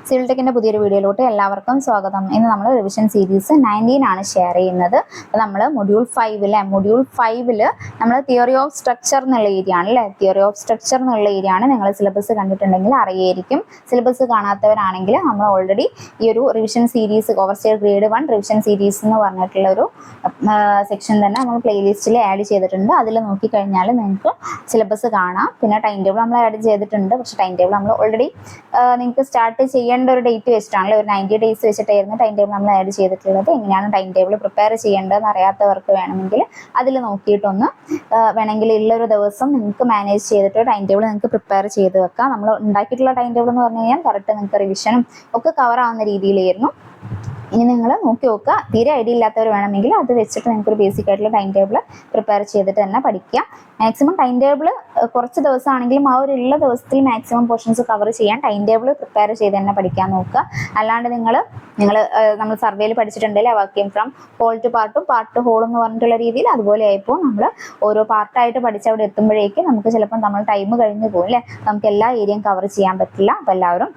Civil ടെക്കിന്റെ പുതിയൊരു വീഡിയോയിലോട്ട് എല്ലാവർക്കും സ്വാഗതം. ഇന്ന് നമ്മൾ റിവിഷൻ സീരീസ് 19 ആണ് ഷെയർ ചെയ്യുന്നത്. അപ്പോൾ നമ്മൾ മൊഡ്യൂൾ 5 നമ്മൾ തിയറി ഓഫ് സ്ട്രക്ചർ എന്നുള്ള ഏരിയ ആണ് അല്ലേ. തിയറി ഓഫ് സ്ട്രക്ചർ എന്നുള്ള ഏരിയ ആണ്. നിങ്ങൾ സിലബസ് കണ്ടിട്ടുണ്ടെങ്കിൽ അറിയായിരിക്കും. സിലബസ് കാണാത്തവരാണെങ്കിൽ നമ്മൾ ഓൾറെഡി ഈ ഒരു റിവിഷൻ സീരീസ് ഓവർസ്റ്റേഡ് ഗ്രേഡ് 1 റിവിഷൻ സീരീസ് എന്ന് പറഞ്ഞിട്ടുള്ള ഒരു സെക്ഷൻ തന്നെ നമ്മൾ പ്ലേലിസ്റ്റിൽ ആഡ് ചെയ്തിട്ടുണ്ട്. അതിൽ നോക്കിക്കഴിഞ്ഞാൽ നിങ്ങൾക്ക് സിലബസ് കാണാം. പിന്നെ ടൈം ടേബിൾ നമ്മൾ ആഡ് ചെയ്തിട്ടുണ്ട്. പക്ഷേ ടൈം ടേബിൾ നമ്മൾ ഓൾറെഡി നിങ്ങൾക്ക് സ്റ്റാർട്ട് ചെയ്യേണ്ട ഒരു ഡേറ്റ് വെച്ചിട്ടാണല്ലോ, ഒരു 90 ഡേയ്സ് വെച്ചിട്ടായിരുന്നു ടൈം ടേബിൾ നമ്മൾ ആഡ് ചെയ്തിട്ടുള്ളത്. എങ്ങനെയാണ് ടൈം ടേബിൾ പ്രിപ്പയർ ചെയ്യേണ്ടതെന്ന് അറിയാത്തവർക്ക് വേണമെങ്കിൽ അതിൽ നോക്കിയിട്ടൊന്ന് വേണമെങ്കിൽ ഉള്ളൊരു ദിവസം നിങ്ങൾക്ക് മാനേജ് ചെയ്തിട്ട് ടൈം ടേബിൾ നിങ്ങൾക്ക് പ്രിപ്പയർ ചെയ്ത് വെക്കാം. നമ്മൾ ഉണ്ടാക്കിയിട്ടുള്ള ടൈം ടേബിൾ എന്ന് പറഞ്ഞു കഴിഞ്ഞാൽ കറക്റ്റ് നിങ്ങൾക്ക് റിവിഷനും ഒക്കെ കവർ ആവുന്ന രീതിയിലായിരുന്നു. ഇനി നിങ്ങൾ നോക്കി നോക്കുക. തീരെ ഐഡിയ ഇല്ലാത്തവർ വേണമെങ്കിൽ അത് വെച്ചിട്ട് നിങ്ങൾക്കൊരു ബേസിക് ആയിട്ടുള്ള ടൈം ടേബിൾ പ്രിപ്പയർ ചെയ്തിട്ട് തന്നെ പഠിക്കാം. മാക്സിമം ടൈം ടേബിൾ കുറച്ച് ദിവസമാണെങ്കിലും ആ ഒരു ഉള്ള ദിവസത്തിൽ മാക്സിമം പോർഷൻസ് കവർ ചെയ്യാൻ ടൈം ടേബിൾ പ്രിപ്പയർ ചെയ്ത് തന്നെ പഠിക്കാൻ നോക്കുക. അല്ലാണ്ട് നമ്മൾ സർവേയിൽ പഠിച്ചിട്ടുണ്ടല്ലേ, working from whole to part whole എന്ന് പറഞ്ഞിട്ടുള്ള രീതിയിൽ അതുപോലെ ആയപ്പോൾ നമ്മൾ ഓരോ പാർട്ടായിട്ട് പഠിച്ച് അവിടെ എത്തുമ്പോഴേക്ക് നമുക്ക് ചിലപ്പോൾ നമ്മൾ ടൈം കഴിഞ്ഞു പോകും അല്ലേ. നമുക്ക് എല്ലാ ഏരിയയും കവർ ചെയ്യാൻ പറ്റില്ല. അപ്പോൾ എല്ലാവരും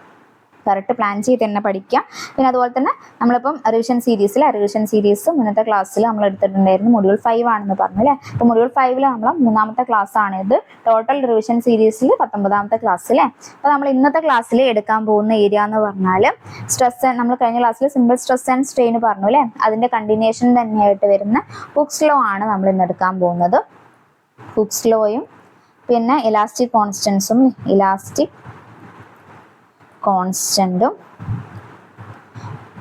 കറക്റ്റ് പ്ലാൻ ചെയ്ത് തന്നെ പഠിക്കാം. പിന്നെ അതുപോലെ തന്നെ നമ്മളിപ്പം റിവിഷൻ സീരീസ് മുന്നത്തെ ക്ലാസ്സിൽ നമ്മൾ എടുത്തിട്ടുണ്ടായിരുന്നു. മൊഡ്യൂൾ 5 ആണെന്ന് പറഞ്ഞു അല്ലേ. അപ്പോൾ മൊഡ്യൂൾ 5 നമ്മൾ 3ാമത്തെ ക്ലാസ് ആണിത്. ടോട്ടൽ റിവിഷൻ സീരീസിൽ 19ാമത്തെ ക്ലാസ് അല്ലേ. അപ്പോൾ നമ്മൾ ഇന്നത്തെ ക്ലാസ്സിൽ എടുക്കാൻ പോകുന്ന ഏരിയ എന്ന് പറഞ്ഞാൽ സ്ട്രെസ്. നമ്മൾ കഴിഞ്ഞ ക്ലാസ്സിൽ സിമ്പിൾ സ്ട്രെസ് ആൻഡ് സ്ട്രെയിൻ പറഞ്ഞു അല്ലേ. അതിൻ്റെ കണ്ടിന്യൂഷൻ തന്നെയായിട്ട് വരുന്ന ഹുക്സ് ലോ ആണ് നമ്മൾ ഇന്ന് എടുക്കാൻ പോകുന്നത്. ഹുക്സ് ലോയും പിന്നെ ഇലാസ്റ്റിക് കോൺസ്റ്റന്റും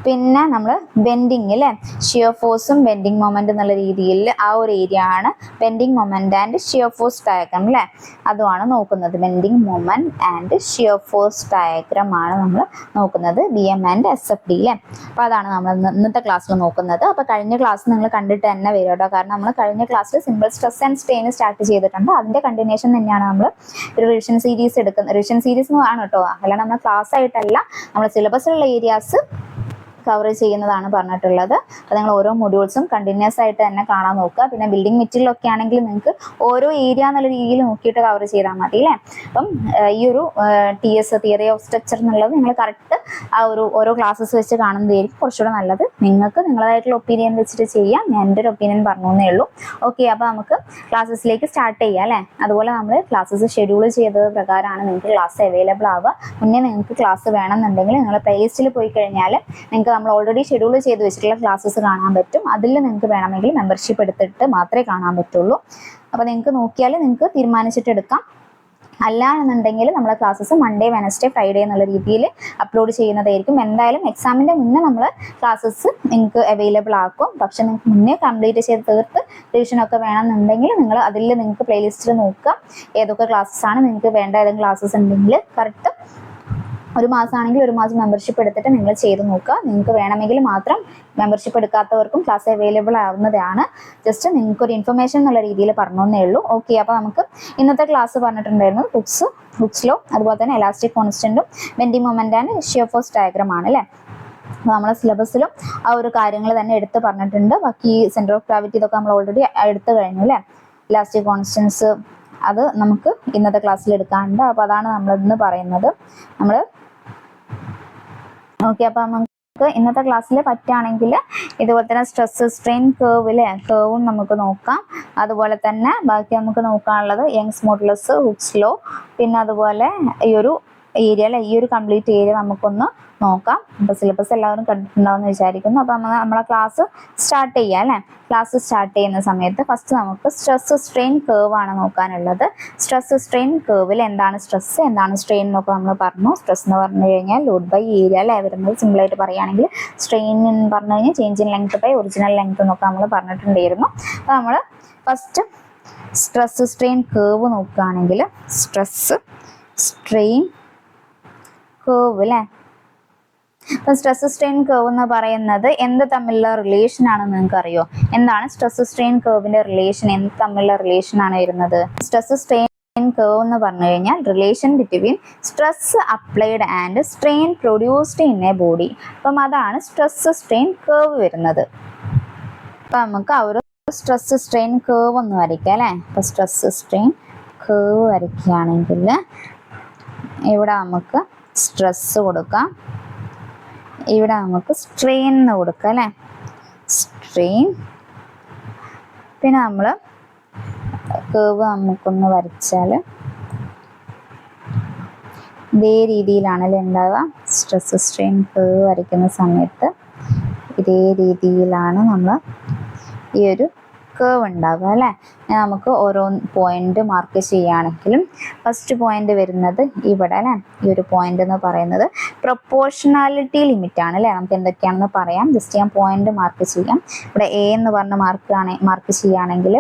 പിന്നെ നമ്മൾ ബെൻഡിങ് അല്ലേ, ഷിയർ ഫോഴ്സും ബെൻഡിങ് മൊമെന്റ് എന്നുള്ള രീതിയിൽ ആ ഒരു ഏരിയ ആണ് bending moment and shear force diagram അല്ലേ. അതുമാണ് നോക്കുന്നത്. Bending moment and shear force diagram ആണ് നമ്മൾ നോക്കുന്നത്. BM ആൻഡ് SFD അല്ലേ. അപ്പോൾ അതാണ് നമ്മൾ ഇന്നത്തെ ക്ലാസ്സിൽ നോക്കുന്നത്. അപ്പോൾ കഴിഞ്ഞ ക്ലാസ് നിങ്ങൾ കണ്ടിട്ട് തന്നെ വരും കേട്ടോ. കാരണം നമ്മൾ കഴിഞ്ഞ ക്ലാസ്സിൽ simple stress and strain start ചെയ്തിട്ടുണ്ട്. അതിൻ്റെ കണ്ടിന്യൂഷൻ തന്നെയാണ് നമ്മൾ ഒരു റിവിഷൻ സീരീസ് എടുക്കുന്നത്. റിവിഷൻ സീരീസ് ആണ് കേട്ടോ, അല്ലാണ്ട് നമ്മൾ ക്ലാസ് ആയിട്ടല്ല, നമ്മൾ സിലബസിലുള്ള ഏരിയാസ് കവർ ചെയ്യുന്നതാണ് പറഞ്ഞിട്ടുള്ളത്. അപ്പോൾ നിങ്ങൾ ഓരോ മൊഡ്യൂൾസും കണ്ടിന്യൂസ് ആയിട്ട് തന്നെ കാണാൻ നോക്കുക. പിന്നെ ബിൽഡിംഗ് മെറ്റീരിയൽ ഒക്കെ ആണെങ്കിൽ നിങ്ങൾക്ക് ഓരോ ഏരിയ എന്നുള്ള രീതിയിൽ നോക്കിയിട്ട് കവർ ചെയ്താൽ മതി അല്ലേ. അപ്പം ഈ ഒരു TS തിയറി ഓഫ് സ്ട്രക്ചർ എന്നുള്ളത് നിങ്ങൾ കറക്റ്റ് ആ ഒരു ഓരോ ക്ലാസ്സസ് വെച്ച് കാണുന്നതായിരിക്കും കുറച്ചുകൂടെ നല്ലത്. നിങ്ങൾക്ക് നിങ്ങളായിട്ടുള്ള ഒപ്പീനിയൻ വെച്ചിട്ട് ചെയ്യാം. ഞാൻ എൻ്റെ ഒരു ഒപ്പീനിയൻ പറഞ്ഞേ ഉള്ളൂ. ഓക്കെ, അപ്പോൾ നമുക്ക് ക്ലാസ്സസിലേക്ക് സ്റ്റാർട്ട് ചെയ്യാം അല്ലേ. അതുപോലെ നമ്മൾ ക്ലാസ്സസ് ഷെഡ്യൂൾ ചെയ്തത് പ്രകാരമാണ് നിങ്ങൾക്ക് ക്ലാസ് അവൈലബിൾ ആവുക. മുന്നേ നിങ്ങൾക്ക് ക്ലാസ് വേണമെന്നുണ്ടെങ്കിൽ നിങ്ങൾ പ്ലേലിസ്റ്റിൽ പോയി കഴിഞ്ഞാൽ നിങ്ങൾക്ക് നമ്മൾ ഓൾറെഡി ഷെഡ്യൂൾ ചെയ്ത് വെച്ചിട്ടുള്ള ക്ലാസ്സസ് കാണാൻ പറ്റും. അതിൽ നിങ്ങൾക്ക് വേണമെങ്കിൽ മെമ്പർഷിപ്പ് എടുത്തിട്ട് മാത്രമേ കാണാൻ പറ്റുള്ളൂ. അപ്പോൾ നിങ്ങൾക്ക് നോക്കിയാൽ നിങ്ങൾക്ക് തീരുമാനിച്ചിട്ട് എടുക്കാം. അല്ല എന്നുണ്ടെങ്കിൽ നമ്മളെ ക്ലാസ്സസ് മൺഡേ, വെനസ്ഡേ, ഫ്രൈഡേ എന്നുള്ള രീതിയിൽ അപ്ലോഡ് ചെയ്യുന്നതായിരിക്കും. എന്തായാലും എക്സാമിൻ്റെ മുന്നേ നമ്മൾ ക്ലാസ്സസ് നിങ്ങൾക്ക് അവൈലബിൾ ആക്കും. പക്ഷെ നിങ്ങൾക്ക് മുന്നേ കംപ്ലീറ്റ് ചെയ്ത് തീർത്ത് റിവിഷനൊക്കെ വേണമെന്നുണ്ടെങ്കിൽ നിങ്ങൾ അതിൽ നിങ്ങൾക്ക് പ്ലേലിസ്റ്റിൽ നോക്കുക ഏതൊക്കെ ക്ലാസ്സസ് ആണ് നിങ്ങൾക്ക് വേണ്ട. ഏതെങ്കിലും ക്ലാസ്സസ് ഉണ്ടെങ്കിൽ കറക്റ്റ് ഒരു മാസമാണെങ്കിൽ ഒരു മാസം മെമ്പർഷിപ്പ് എടുത്തിട്ട് നിങ്ങൾ ചെയ്ത് നോക്കുക. നിങ്ങൾക്ക് വേണമെങ്കിൽ മാത്രം, മെമ്പർഷിപ്പ് എടുക്കാത്തവർക്കും ക്ലാസ് അവൈലബിൾ ആവുന്നതാണ്. ജസ്റ്റ് നിങ്ങൾക്കൊരു ഇൻഫർമേഷൻ എന്നുള്ള രീതിയിൽ പറഞ്ഞേ ഉള്ളൂ. ഓക്കെ, അപ്പോൾ നമുക്ക് ഇന്നത്തെ ക്ലാസ് പറഞ്ഞിട്ടുണ്ടായിരുന്നത് ഹുക്സ് ലോ, അതുപോലെ തന്നെ ഇലാസ്റ്റിക് കോൺസ്റ്റന്റും bending moment and shear force diagram ആണ് അല്ലേ. അപ്പോൾ നമ്മളെ സിലബസിലും ആ ഒരു കാര്യങ്ങൾ തന്നെ എടുത്ത് പറഞ്ഞിട്ടുണ്ട്. ബാക്കി സെൻറ്റർ ഓഫ് ഗ്രാവിറ്റി ഇതൊക്കെ നമ്മൾ ഓൾറെഡി എടുത്തു കഴിഞ്ഞു അല്ലേ. ഇലാസ്റ്റിക് കോൺസ്റ്റൻസ് അത് നമുക്ക് ഇന്നത്തെ ക്ലാസ്സിൽ എടുക്കാനുണ്ട്. അപ്പോൾ അതാണ് നമ്മളിന്ന് പറയുന്നത്. ഓക്കെ, അപ്പോൾ നമുക്ക് ഇന്നത്തെ ക്ലാസ്സിൽ പറ്റുകയാണെങ്കിൽ ഇതുപോലെ തന്നെ സ്ട്രെസ് സ്ട്രെയിൻ കേവും നമുക്ക് നോക്കാം. അതുപോലെ തന്നെ ബാക്കി നമുക്ക് നോക്കാനുള്ളത് യങ്സ് മോഡുലസ്, ഹുക്സ് ലോ, പിന്നെ അതുപോലെ ഈ ഒരു ഏരിയ അല്ലെ, ഈ ഒരു കംപ്ലീറ്റ് ഏരിയ നമുക്കൊന്ന് നോക്കാം. അപ്പോൾ സിലബസ് എല്ലാവരും കണ്ടിട്ടുണ്ടാവുമെന്ന് വിചാരിക്കുന്നു. അപ്പോൾ നമ്മളെ ക്ലാസ് സ്റ്റാർട്ട് ചെയ്യാം അല്ലേ. ക്ലാസ് സ്റ്റാർട്ട് ചെയ്യുന്ന സമയത്ത് ഫസ്റ്റ് നമുക്ക് സ്ട്രെസ് സ്ട്രെയിൻ കേവ് ആണ് നോക്കാനുള്ളത്. സ്ട്രെസ് സ്ട്രെയിൻ കേവിൽ എന്താണ് സ്ട്രെസ്, എന്താണ് സ്ട്രെയിൻ എന്നൊക്കെ നമ്മൾ പറഞ്ഞു. സ്ട്രെസ് എന്ന് പറഞ്ഞു കഴിഞ്ഞാൽ ലോഡ് ബൈ ഏരിയ അല്ലേ വരുന്നത്. സിമ്പിളായിട്ട് പറയുകയാണെങ്കിൽ സ്ട്രെയിൻ എന്ന് പറഞ്ഞു കഴിഞ്ഞാൽ change in length by original length എന്നൊക്കെ നമ്മൾ പറഞ്ഞിട്ടുണ്ടായിരുന്നു. അപ്പോൾ നമ്മൾ ഫസ്റ്റ് സ്ട്രെസ് സ്ട്രെയിൻ കേവ് നോക്കുകയാണെങ്കിൽ സ്ട്രെസ് സ്ട്രെയിൻ കേവ് അല്ലേ. അപ്പം സ്ട്രെസ് സ്ട്രെയിൻ കേവ് എന്ന് പറയുന്നത് എന്ത് തമ്മിലുള്ള റിലേഷൻ ആണെന്ന് നിങ്ങൾക്ക് അറിയോ? എന്താണ് സ്ട്രെസ് സ്ട്രെയിൻ കേവിന്റെ റിലേഷൻ? എന്ത് തമ്മിലുള്ള റിലേഷൻ ആണ് വരുന്നത്? സ്ട്രെസ് സ്ട്രെയിൻ കേവ് എന്ന് പറഞ്ഞു കഴിഞ്ഞാൽ relation between stress applied and strain produced in a body. അപ്പം അതാണ് സ്ട്രെസ് സ്ട്രെയിൻ കേവ് വരുന്നത്. അപ്പം നമുക്ക് ആ ഒരു സ്ട്രെസ് സ്ട്രെയിൻ കേവ് ഒന്ന് വരയ്ക്കാം അല്ലേ. അപ്പം സ്ട്രെസ് സ്ട്രെയിൻ കേവ് വരയ്ക്കുകയാണെങ്കിൽ ഇവിടെ നമുക്ക് സ്ട്രെസ് കൊടുക്കാം, ഇവിടെ നമുക്ക് സ്ട്രെയിൻ എന്ന് കൊടുക്കാം അല്ലേ, സ്ട്രെയിൻ. പിന്നെ നമ്മൾ കേവ് നമുക്കൊന്ന് വരച്ചാൽ ഇതേ രീതിയിലാണല്ലോ ഉണ്ടാവുക. സ്ട്രെസ് സ്ട്രെയിൻ കേവ് വരയ്ക്കുന്ന സമയത്ത് ഇതേ രീതിയിലാണ് നമ്മൾ ഈ ഒരു കേവ് ഉണ്ടാവുക അല്ലേ. നമുക്ക് ഓരോ പോയിന്റ് മാർക്ക് ചെയ്യുകയാണെങ്കിലും ഫസ്റ്റ് പോയിന്റ് വരുന്നത് ഇവിടെ അല്ലേ. ഈ ഒരു പോയിന്റ് എന്ന് പറയുന്നത് പ്രൊപ്പോർഷണാലിറ്റി ലിമിറ്റ് ആണ് അല്ലേ. നമുക്ക് എന്തൊക്കെയാണെന്ന് പറയാം. ജസ്റ്റ് ഞാൻ പോയിന്റ് മാർക്ക് ചെയ്യാം. ഇവിടെ എ എന്ന് പറഞ്ഞ മാർക്ക് ചെയ്യുകയാണെങ്കിൽ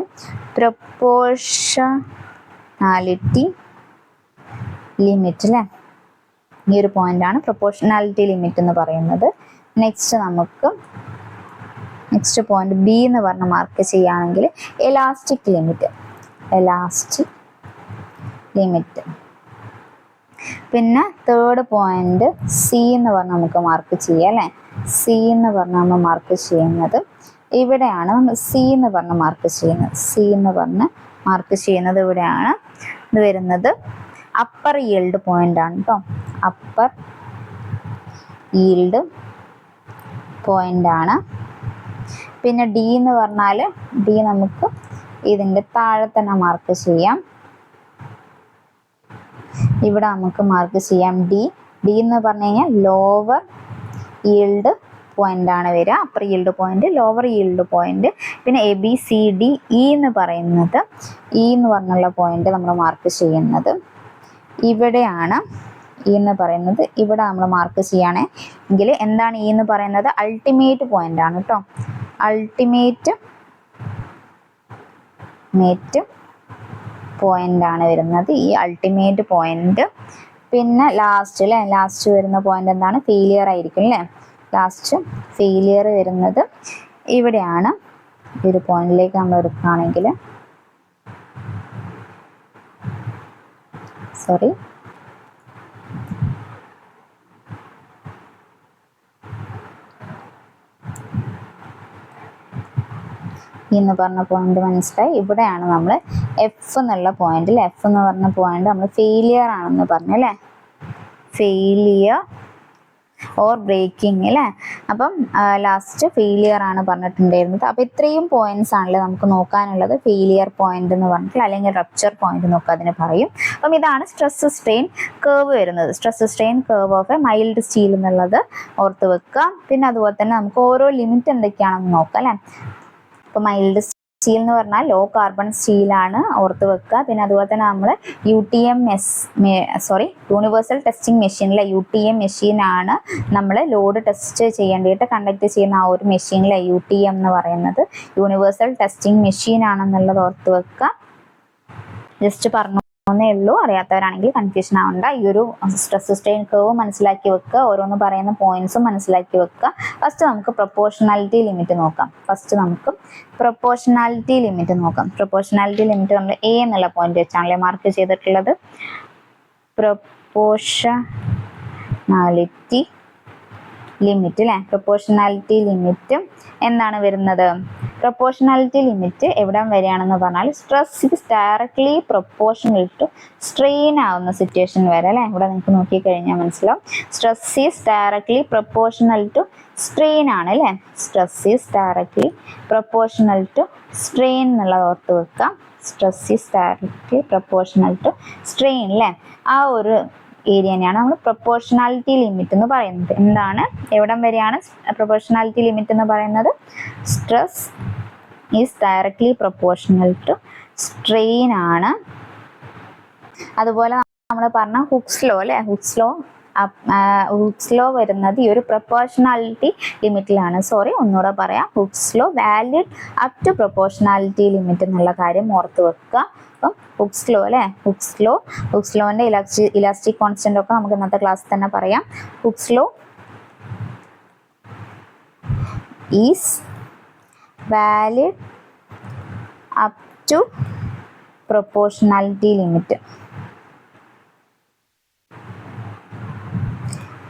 പ്രൊപ്പോർഷണാലിറ്റി ലിമിറ്റ് അല്ലേ. ഈ ഒരു പോയിന്റ് ആണ് പ്രൊപ്പോർഷണാലിറ്റി ലിമിറ്റ് എന്ന് പറയുന്നത്. നെക്സ്റ്റ് പോയിന്റ് ബി എന്ന് പറഞ്ഞ മാർക്ക് ചെയ്യുകയാണെങ്കിൽ എലാസ്റ്റിക് ലിമിറ്റ്. പിന്നെ തേർഡ് പോയിന്റ് സി എന്ന് പറഞ്ഞ് നമുക്ക് മാർക്ക് ചെയ്യാം അല്ലേ. സി എന്ന് പറഞ്ഞ് നമ്മൾ മാർക്ക് ചെയ്യുന്നത് ഇവിടെയാണ്. നമ്മൾ സി എന്ന് പറഞ്ഞ് മാർക്ക് ചെയ്യുന്നത് ഇവിടെയാണ്. ഇത് വരുന്നത് അപ്പർ ഈൽഡ് പോയിന്റ് ആണ് കേട്ടോ. അപ്പർ ഈൽഡ് പോയിന്റ് ആണ്. പിന്നെ ഡി എന്ന് പറഞ്ഞാൽ ഡി നമുക്ക് ഇതിൻ്റെ താഴെ തന്നെ മാർക്ക് ചെയ്യാം. ഇവിടെ നമുക്ക് മാർക്ക് ചെയ്യാം ഡി എന്ന് പറഞ്ഞു കഴിഞ്ഞാൽ ലോവർ ഈൽഡ് പോയിന്റ് ആണ് വരിക. Upper yield point, lower yield point. പിന്നെ A B C D E എന്ന് പറയുന്നത് ഇ എന്ന് പറഞ്ഞുള്ള പോയിന്റ് നമ്മൾ മാർക്ക് ചെയ്യുന്നത് ഇവിടെയാണ്. ഇ എന്ന് പറയുന്നത് ഇവിടെ നമ്മൾ മാർക്ക് ചെയ്യുകയാണെങ്കിൽ എന്താണ് ഇ എന്ന് പറയുന്നത്? അൾട്ടിമേറ്റ് പോയിന്റ് ആണ് കേട്ടോ. അൾട്ടിമേറ്റ് പോയിന്റ് ആണ് വരുന്നത് ഈ അൾട്ടിമേറ്റ് പോയിന്റ്. പിന്നെ ലാസ്റ്റ് വരുന്ന പോയിന്റ് എന്താണ്? ഫെയിലിയർ ആയിരിക്കും അല്ലേ. ലാസ്റ്റ് ഫെയിലിയർ വരുന്നത് ഇവിടെയാണ്. ഈ ഒരു പോയിന്റിലേക്ക് നമ്മൾ എടുക്കുകയാണെങ്കിൽ എന്ന് പറഞ്ഞ പോയിന്റ് മനസ്സിലായി. ഇവിടെയാണ് നമ്മൾ എഫ് എന്നുള്ള പോയിന്റിൽ എഫ് എന്ന് പറഞ്ഞ പോയിന്റ് നമ്മൾ ഫെയിലിയർ ആണെന്ന് പറഞ്ഞു അല്ലേ. ഫെയിലിയർ ഓർ ബ്രേക്കിംഗ് അല്ലേ. അപ്പം ലാസ്റ്റ് ഫെയിലിയർ ആണ് പറഞ്ഞിട്ടുണ്ടായിരുന്നത്. അപ്പോൾ ഇത്രയും പോയിന്റ്സ് ആണല്ലേ നമുക്ക് നോക്കാനുള്ളത്. ഫെയിലിയർ പോയിന്റ് എന്ന് പറഞ്ഞിട്ട് അല്ലെങ്കിൽ റപ്ചർ പോയിന്റ് എന്നൊക്കെ അതിന് പറയും. അപ്പം ഇതാണ് സ്ട്രെസ് സ്ട്രെയിൻ കേർവ് വരുന്നത്. Stress strain curve of A mild steel എന്നുള്ളത് ഓർത്ത് വെക്കുക. പിന്നെ അതുപോലെ തന്നെ നമുക്ക് ഓരോ ലിമിറ്റ് എന്തൊക്കെയാണെന്ന് നോക്കാം അല്ലേ. ഇപ്പോൾ മൈൽഡ് സ്റ്റീൽ എന്ന് പറഞ്ഞാൽ ലോ കാർബൺ സ്റ്റീലാണ്, ഓർത്ത് വെക്കുക. പിന്നെ അതുപോലെ തന്നെ നമ്മൾ യൂണിവേഴ്സൽ ടെസ്റ്റിംഗ് മെഷീനിലെ UTM മെഷീനാണ് നമ്മൾ ലോഡ് ടെസ്റ്റ് ചെയ്യേണ്ടിയിട്ട് കണ്ടക്ട് ചെയ്യുന്ന ആ ഒരു മെഷീനിലെ UTM എന്ന് പറയുന്നത് യൂണിവേഴ്സൽ ടെസ്റ്റിംഗ് മെഷീൻ ആണെന്നുള്ളത് ഓർത്ത് വെക്കുക. ജസ്റ്റ് പറഞ്ഞേ ഉള്ളൂ. അറിയാത്തവരാണെങ്കിൽ കൺഫ്യൂഷൻ ആവണ്ട. ഈ ഒരു സ്ട്രെസ് സ്ട്രെയിൻ കേർവ് മനസ്സിലാക്കി വെക്കുക. ഓരോന്ന് പറയുന്ന പോയിന്റ്സും മനസ്സിലാക്കി വെക്കുക. ഫസ്റ്റ് നമുക്ക് പ്രൊപ്പോർഷണാലിറ്റി ലിമിറ്റ് നോക്കാം. പ്രൊപ്പോർഷണാലിറ്റി ലിമിറ്റ് നമ്മൾ എ എന്നുള്ള പോയിന്റ് വെച്ചാണല്ലേ മാർക്ക് ചെയ്തിട്ടുള്ളത്. പ്രൊപ്പോർഷണാലിറ്റി ലിമിറ്റ് അല്ലേ. പ്രൊപ്പോർഷണാലിറ്റി ലിമിറ്റ് എന്താണ് വരുന്നത്? പ്രൊപ്പോർഷണാലിറ്റി ലിമിറ്റ് എവിടെ വരെയാണെന്ന് പറഞ്ഞാൽ stress is directly proportional to strain ആവുന്ന സിറ്റുവേഷൻ വരെ അല്ലേ. ഇവിടെ നിങ്ങൾക്ക് നോക്കിക്കഴിഞ്ഞാൽ മനസ്സിലാവും. Stress is directly proportional to strain ആണ് അല്ലേ. Stress is directly proportional to strain എന്നുള്ളത് ഓർത്ത് വെക്കാം. Stress is directly proportional to strain അല്ലേ. ആ ഒരു ഏരിയനെയാണ് നമ്മൾ പ്രൊപ്പോർഷണാലിറ്റി ലിമിറ്റ് എന്ന് പറയുന്നത്. എന്താണ്, എവിടം വരെയാണ് പ്രൊപ്പോർഷണാലിറ്റി ലിമിറ്റ് എന്ന് പറയുന്നത്? Stress is directly proportional to strain ആണ്. അതുപോലെ നമ്മൾ പറഞ്ഞ ഹുക്സ് ലോ അല്ലേ. ഹുക്സ് ലോ വരുന്നത് ഈ ഒരു പ്രൊപ്പോർഷണാലിറ്റി ലിമിറ്റിലാണ്. ഒന്നുകൂടെ പറയാം. Hooke's law valid up to proportionality limit എന്നുള്ള കാര്യം ഓർത്ത് വെക്കുക. അപ്പം ഹുക്സ് ലോന്റെ ഇലാസ്റ്റിക് കോൺസ്റ്റന്റ് ഒക്കെ നമുക്ക് ഇന്നത്തെ ക്ലാസ്സിൽ തന്നെ പറയാം. Hooke's law is valid up to proportionality limit.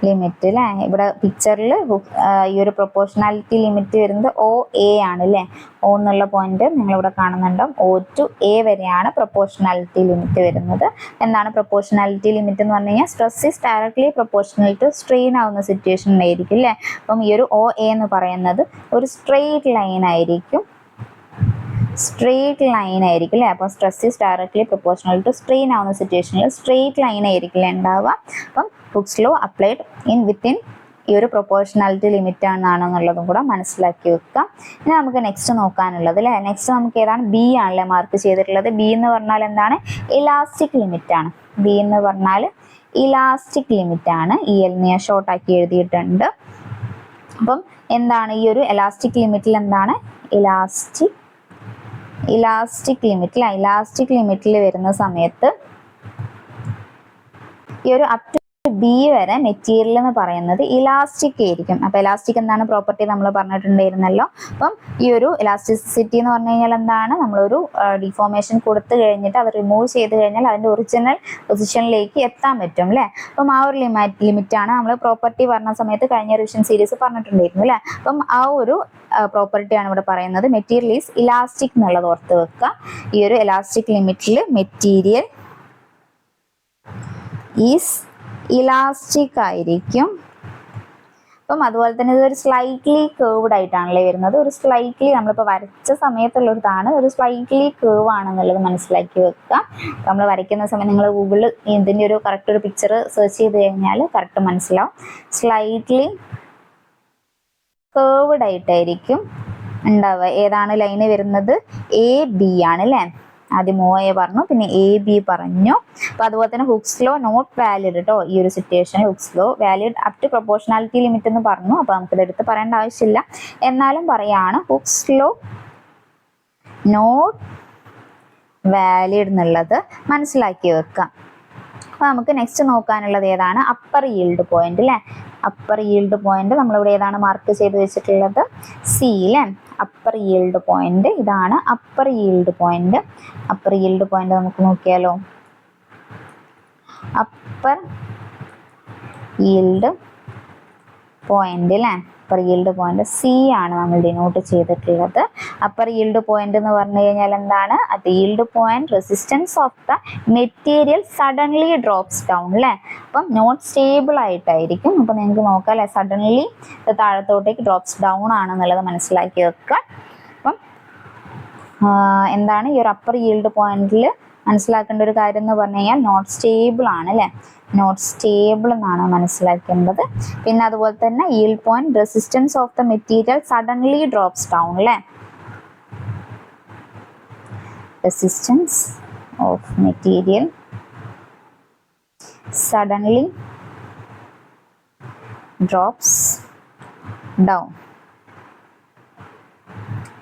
Limit അല്ലേ. ഇവിടെ പിക്ചറിൽ ഈ ഒരു പ്രൊപ്പോർഷണാലിറ്റി ലിമിറ്റ് വരുന്നത് OA ആണ് അല്ലേ. O എന്നുള്ള പോയിന്റ് നിങ്ങളിവിടെ കാണുന്നുണ്ടാവും. O to A വരെയാണ് പ്രൊപ്പോർഷണാലിറ്റി ലിമിറ്റ് വരുന്നത്. എന്താണ് പ്രൊപ്പോർഷണാലിറ്റി ലിമിറ്റ് എന്ന് പറഞ്ഞു കഴിഞ്ഞാൽ stress is directly proportional to strain ആവുന്ന സിറ്റുവേഷൻ ആയിരിക്കും അല്ലേ. അപ്പം ഈ ഒരു OA എന്ന് പറയുന്നത് ഒരു സ്ട്രെയിറ്റ് ലൈൻ ആയിരിക്കും, അല്ലേ. അപ്പോൾ stress is directly proportional to strain ആവുന്ന സിറ്റുവേഷനിൽ സ്ട്രെയിറ്റ് ലൈൻ ആയിരിക്കില്ല ഉണ്ടാവുക. അപ്പം ഹുക്സ് ലോ അപ്ലൈഡ് വിത്തിൻ ഈ ഒരു പ്രൊപ്പോർഷണാലിറ്റി ലിമിറ്റ് ആണെന്നുള്ളതും കൂടെ മനസ്സിലാക്കി വെക്കുക. ഇനി നമുക്ക് നെക്സ്റ്റ് നോക്കാനുള്ളത് അല്ലേ. നെക്സ്റ്റ് നമുക്ക് ഏതാണ്? B ആണല്ലേ മാർക്ക് ചെയ്തിട്ടുള്ളത്. B എന്ന് പറഞ്ഞാൽ എന്താണ്? ഇലാസ്റ്റിക് ലിമിറ്റ് ആണ്. B എന്ന് പറഞ്ഞാൽ ഇലാസ്റ്റിക് ലിമിറ്റ് ആണ്. EL ഞാൻ ഷോർട്ട് ആക്കി എഴുതിയിട്ടുണ്ട്. അപ്പം എന്താണ് ഈ ഒരു എലാസ്റ്റിക് ലിമിറ്റിൽ എന്താണ്? ഇലാസ്റ്റിക് ലിമിറ്റിൽ വരുന്ന സമയത്ത് ഈ ഒരു അപ് ടു B വരെ മെറ്റീരിയൽ എന്ന് പറയുന്നത് ഇലാസ്റ്റിക് ആയിരിക്കും. അപ്പൊ ഇലാസ്റ്റിക് എന്താണ് പ്രോപ്പർട്ടി നമ്മൾ പറഞ്ഞിട്ടുണ്ടായിരുന്നല്ലോ. അപ്പം ഈ ഒരു ഇലാസ്റ്റിസിറ്റി എന്ന് പറഞ്ഞു കഴിഞ്ഞാൽ എന്താണ്? നമ്മളൊരു ഡിഫോർമേഷൻ കൊടുത്തു കഴിഞ്ഞിട്ട് അത് റിമൂവ് ചെയ്ത് കഴിഞ്ഞാൽ അതിന്റെ ഒറിജിനൽ പൊസിഷനിലേക്ക് എത്താൻ പറ്റും അല്ലേ. അപ്പം ആ ഒരു ലിമിറ്റാണ് നമ്മൾ പ്രോപ്പർട്ടി പറഞ്ഞ സമയത്ത് കഴിഞ്ഞ റിവിഷൻ സീരീസ് പറഞ്ഞിട്ടുണ്ടായിരുന്നു അല്ലേ. അപ്പം ആ ഒരു പ്രോപ്പർട്ടിയാണ് ഇവിടെ പറയുന്നത്. മെറ്റീരിയൽ ഈസ് ഇലാസ്റ്റിക് എന്നുള്ളത് ഓർത്ത് വെക്കുക. ഈ ഒരു ഇലാസ്റ്റിക് ലിമിറ്റിൽ മെറ്റീരിയൽ ഈസ് ഇലാസ്റ്റിക് ആയിരിക്കും. അപ്പം അതുപോലെ തന്നെ ഇതൊരു സ്ലൈറ്റ്ലി കേർവ്ഡ് ആയിട്ടാണല്ലേ വരുന്നത്. ഒരു സ്ലൈറ്റ്ലി നമ്മളിപ്പോൾ വരച്ച സമയത്തുള്ളതാണ്, ഒരു സ്ലൈറ്റ്ലി കേർവ് ആണെന്നുള്ളത് മനസ്സിലാക്കി വെക്കുക. നമ്മൾ വരയ്ക്കുന്ന സമയം നിങ്ങൾ ഗൂഗിളിൽ ഇതിൻ്റെ ഒരു കറക്റ്റ് ഒരു പിക്ചർ സെർച്ച് ചെയ്ത് കഴിഞ്ഞാൽ കറക്റ്റ് മനസ്സിലാവും. സ്ലൈറ്റ്ലി കേർവ്ഡ് ആയിട്ടായിരിക്കും ഉണ്ടാവുക. ഏതാണ് ലൈന് വരുന്നത്? AB ആണ് അല്ലേ. ആദ്യം OA പറഞ്ഞു, പിന്നെ AB പറഞ്ഞു. അപ്പൊ അതുപോലെ തന്നെ ഹുക്സ് ലോ നോട്ട് വാലിഡ് കേട്ടോ. ഈ ഒരു സിറ്റുവേഷനിൽ Hooke's law valid up to proportionality limit എന്ന് പറഞ്ഞു. അപ്പൊ നമുക്കിത് എടുത്ത് പറയേണ്ട ആവശ്യമില്ല, എന്നാലും പറയാണ് ഹുക്സ് ലോ നോട്ട് വാലിഡ് എന്നുള്ളത് മനസ്സിലാക്കി വെക്കാം. അപ്പൊ നമുക്ക് നെക്സ്റ്റ് നോക്കാനുള്ളത് ഏതാണ്? അപ്പർ ഈൽഡ് പോയിന്റ് അല്ലേ. അപ്പർ ഈൽഡ് പോയിന്റ് നമ്മളിവിടെ ഏതാണ് മാർക്ക് ചെയ്ത് വെച്ചിട്ടുള്ളത്? C അല്ലേ. അപ്പർ ഈൽഡ് പോയിന്റ് ഇതാണ്. അപ്പർ ഈൽഡ് പോയിന്റ് നമുക്ക് നോക്കിയാലോ. അപ്പർ ഈൽഡ് പോയിന്റ് അല്ലേ. അപ്പർ ഈൽഡ് പോയിന്റ് C ആണ് നമ്മൾ ഡിനോട്ട് ചെയ്തിട്ടുള്ളത്. അപ്പർ ഈൽഡ് പോയിന്റ് എന്ന് പറഞ്ഞു കഴിഞ്ഞാൽ എന്താണ്? അത് yield point resistance of the material suddenly drops down അല്ലേ. അപ്പം നോട്ട് സ്റ്റേബിൾ ആയിട്ടായിരിക്കും. അപ്പൊ നിങ്ങൾക്ക് നോക്കാം അല്ലെ, സഡൻലി താഴത്തോട്ടേക്ക് ഡ്രോപ്സ് ഡൗൺ ആണെന്നുള്ളത് മനസ്സിലാക്കി വെക്കുക. അപ്പം എന്താണ് ഈ ഒരു അപ്പർ ഈൽഡ് പോയിന്റിൽ മനസ്സിലാക്കേണ്ട ഒരു കാര്യം എന്ന് പറഞ്ഞു കഴിഞ്ഞാൽ നോട്ട് സ്റ്റേബിൾ ആണ് അല്ലേ. നോട്ട് സ്റ്റേബിൾ എന്നാണ് മനസ്സിലാക്കേണ്ടത്. പിന്നെ അതുപോലെ തന്നെ yield point resistance of the material suddenly drops down അല്ലേ. Resistance of material suddenly drops down.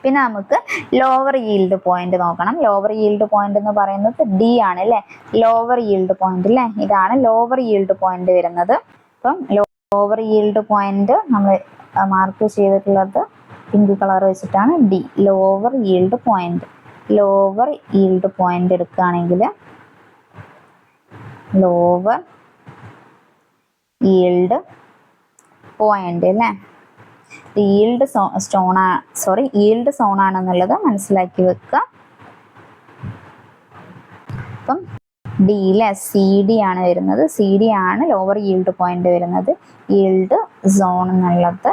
പിന്നെ നമുക്ക് ലോവർ ഈൽഡ് പോയിന്റ് നോക്കണം. ലോവർ ഈൽഡ് പോയിന്റ് എന്ന് പറയുന്നത് D ആണ് അല്ലേ. ലോവർ ഈൽഡ് പോയിന്റ് അല്ലേ. ഇതാണ് ലോവർ ഈൽഡ് പോയിന്റ് വരുന്നത്. അപ്പം ലോവർ ഈൽഡ് പോയിന്റ് നമ്മൾ മാർക്ക് ചെയ്തിട്ടുള്ളത് പിങ്ക് കളർ വെച്ചിട്ടാണ് D. ലോവർ ഈൽഡ് പോയിന്റ് എടുക്കുകയാണെങ്കിൽ ലോവർ ഈൽഡ് പോയിന്റ് അല്ലേ. ഈൽഡ് സോൺ ആണെന്നുള്ളത് മനസ്സിലാക്കി വെക്കുക. അപ്പം D അല്ലേ, CD ആണ് വരുന്നത്. CD ആണ് ലോവർ ഈൽഡ് പോയിന്റ് വരുന്നത്. ഈൽഡ് സോൺ എന്നുള്ളത്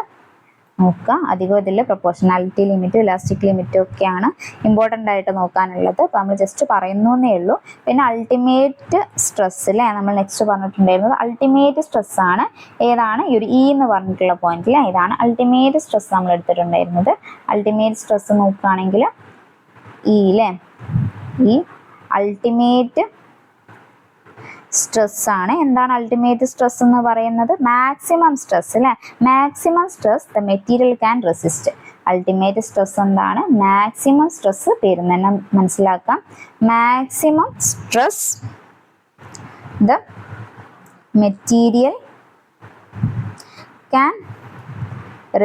നോക്കുക. അധികം ഇതിൽ പ്രൊപ്പോർഷണാലിറ്റി ലിമിറ്റും ഇലാസ്റ്റിക് ലിമിറ്റും ഒക്കെയാണ് ഇമ്പോർട്ടൻ്റ് ആയിട്ട് നോക്കാനുള്ളത്. അപ്പോൾ നമ്മൾ ജസ്റ്റ് പറയുന്നേ ഉള്ളൂ. പിന്നെ അൾട്ടിമേറ്റ് സ്ട്രെസ് അല്ലേ, നമ്മൾ നെക്സ്റ്റ് പറഞ്ഞിട്ടുണ്ടായിരുന്നത് അൾട്ടിമേറ്റ് സ്ട്രെസ് ആണ്. ഏതാണ്? ഈ ഒരു E എന്ന് പറഞ്ഞിട്ടുള്ള പോയിന്റിൽ ഇതാണ് അൾട്ടിമേറ്റ് സ്ട്രെസ് നമ്മൾ എടുത്തിട്ടുണ്ടായിരുന്നത്. അൾട്ടിമേറ്റ് സ്ട്രെസ് നോക്കുകയാണെങ്കിൽ E അല്ലേ. ഈ അൾട്ടിമേറ്റ് സ്ട്രെസ് ആണ്. എന്താണ് അൾട്ടിമേറ്റ് സ്ട്രെസ് എന്ന് പറയുന്നത്? മാക്സിമം സ്ട്രെസ് അല്ലേ. Maximum stress the material can resist. Ultimate stress എന്താണ്? മാക്സിമം സ്ട്രെസ് പേര് തന്നെ മനസ്സിലാക്കാം. Maximum stress the material can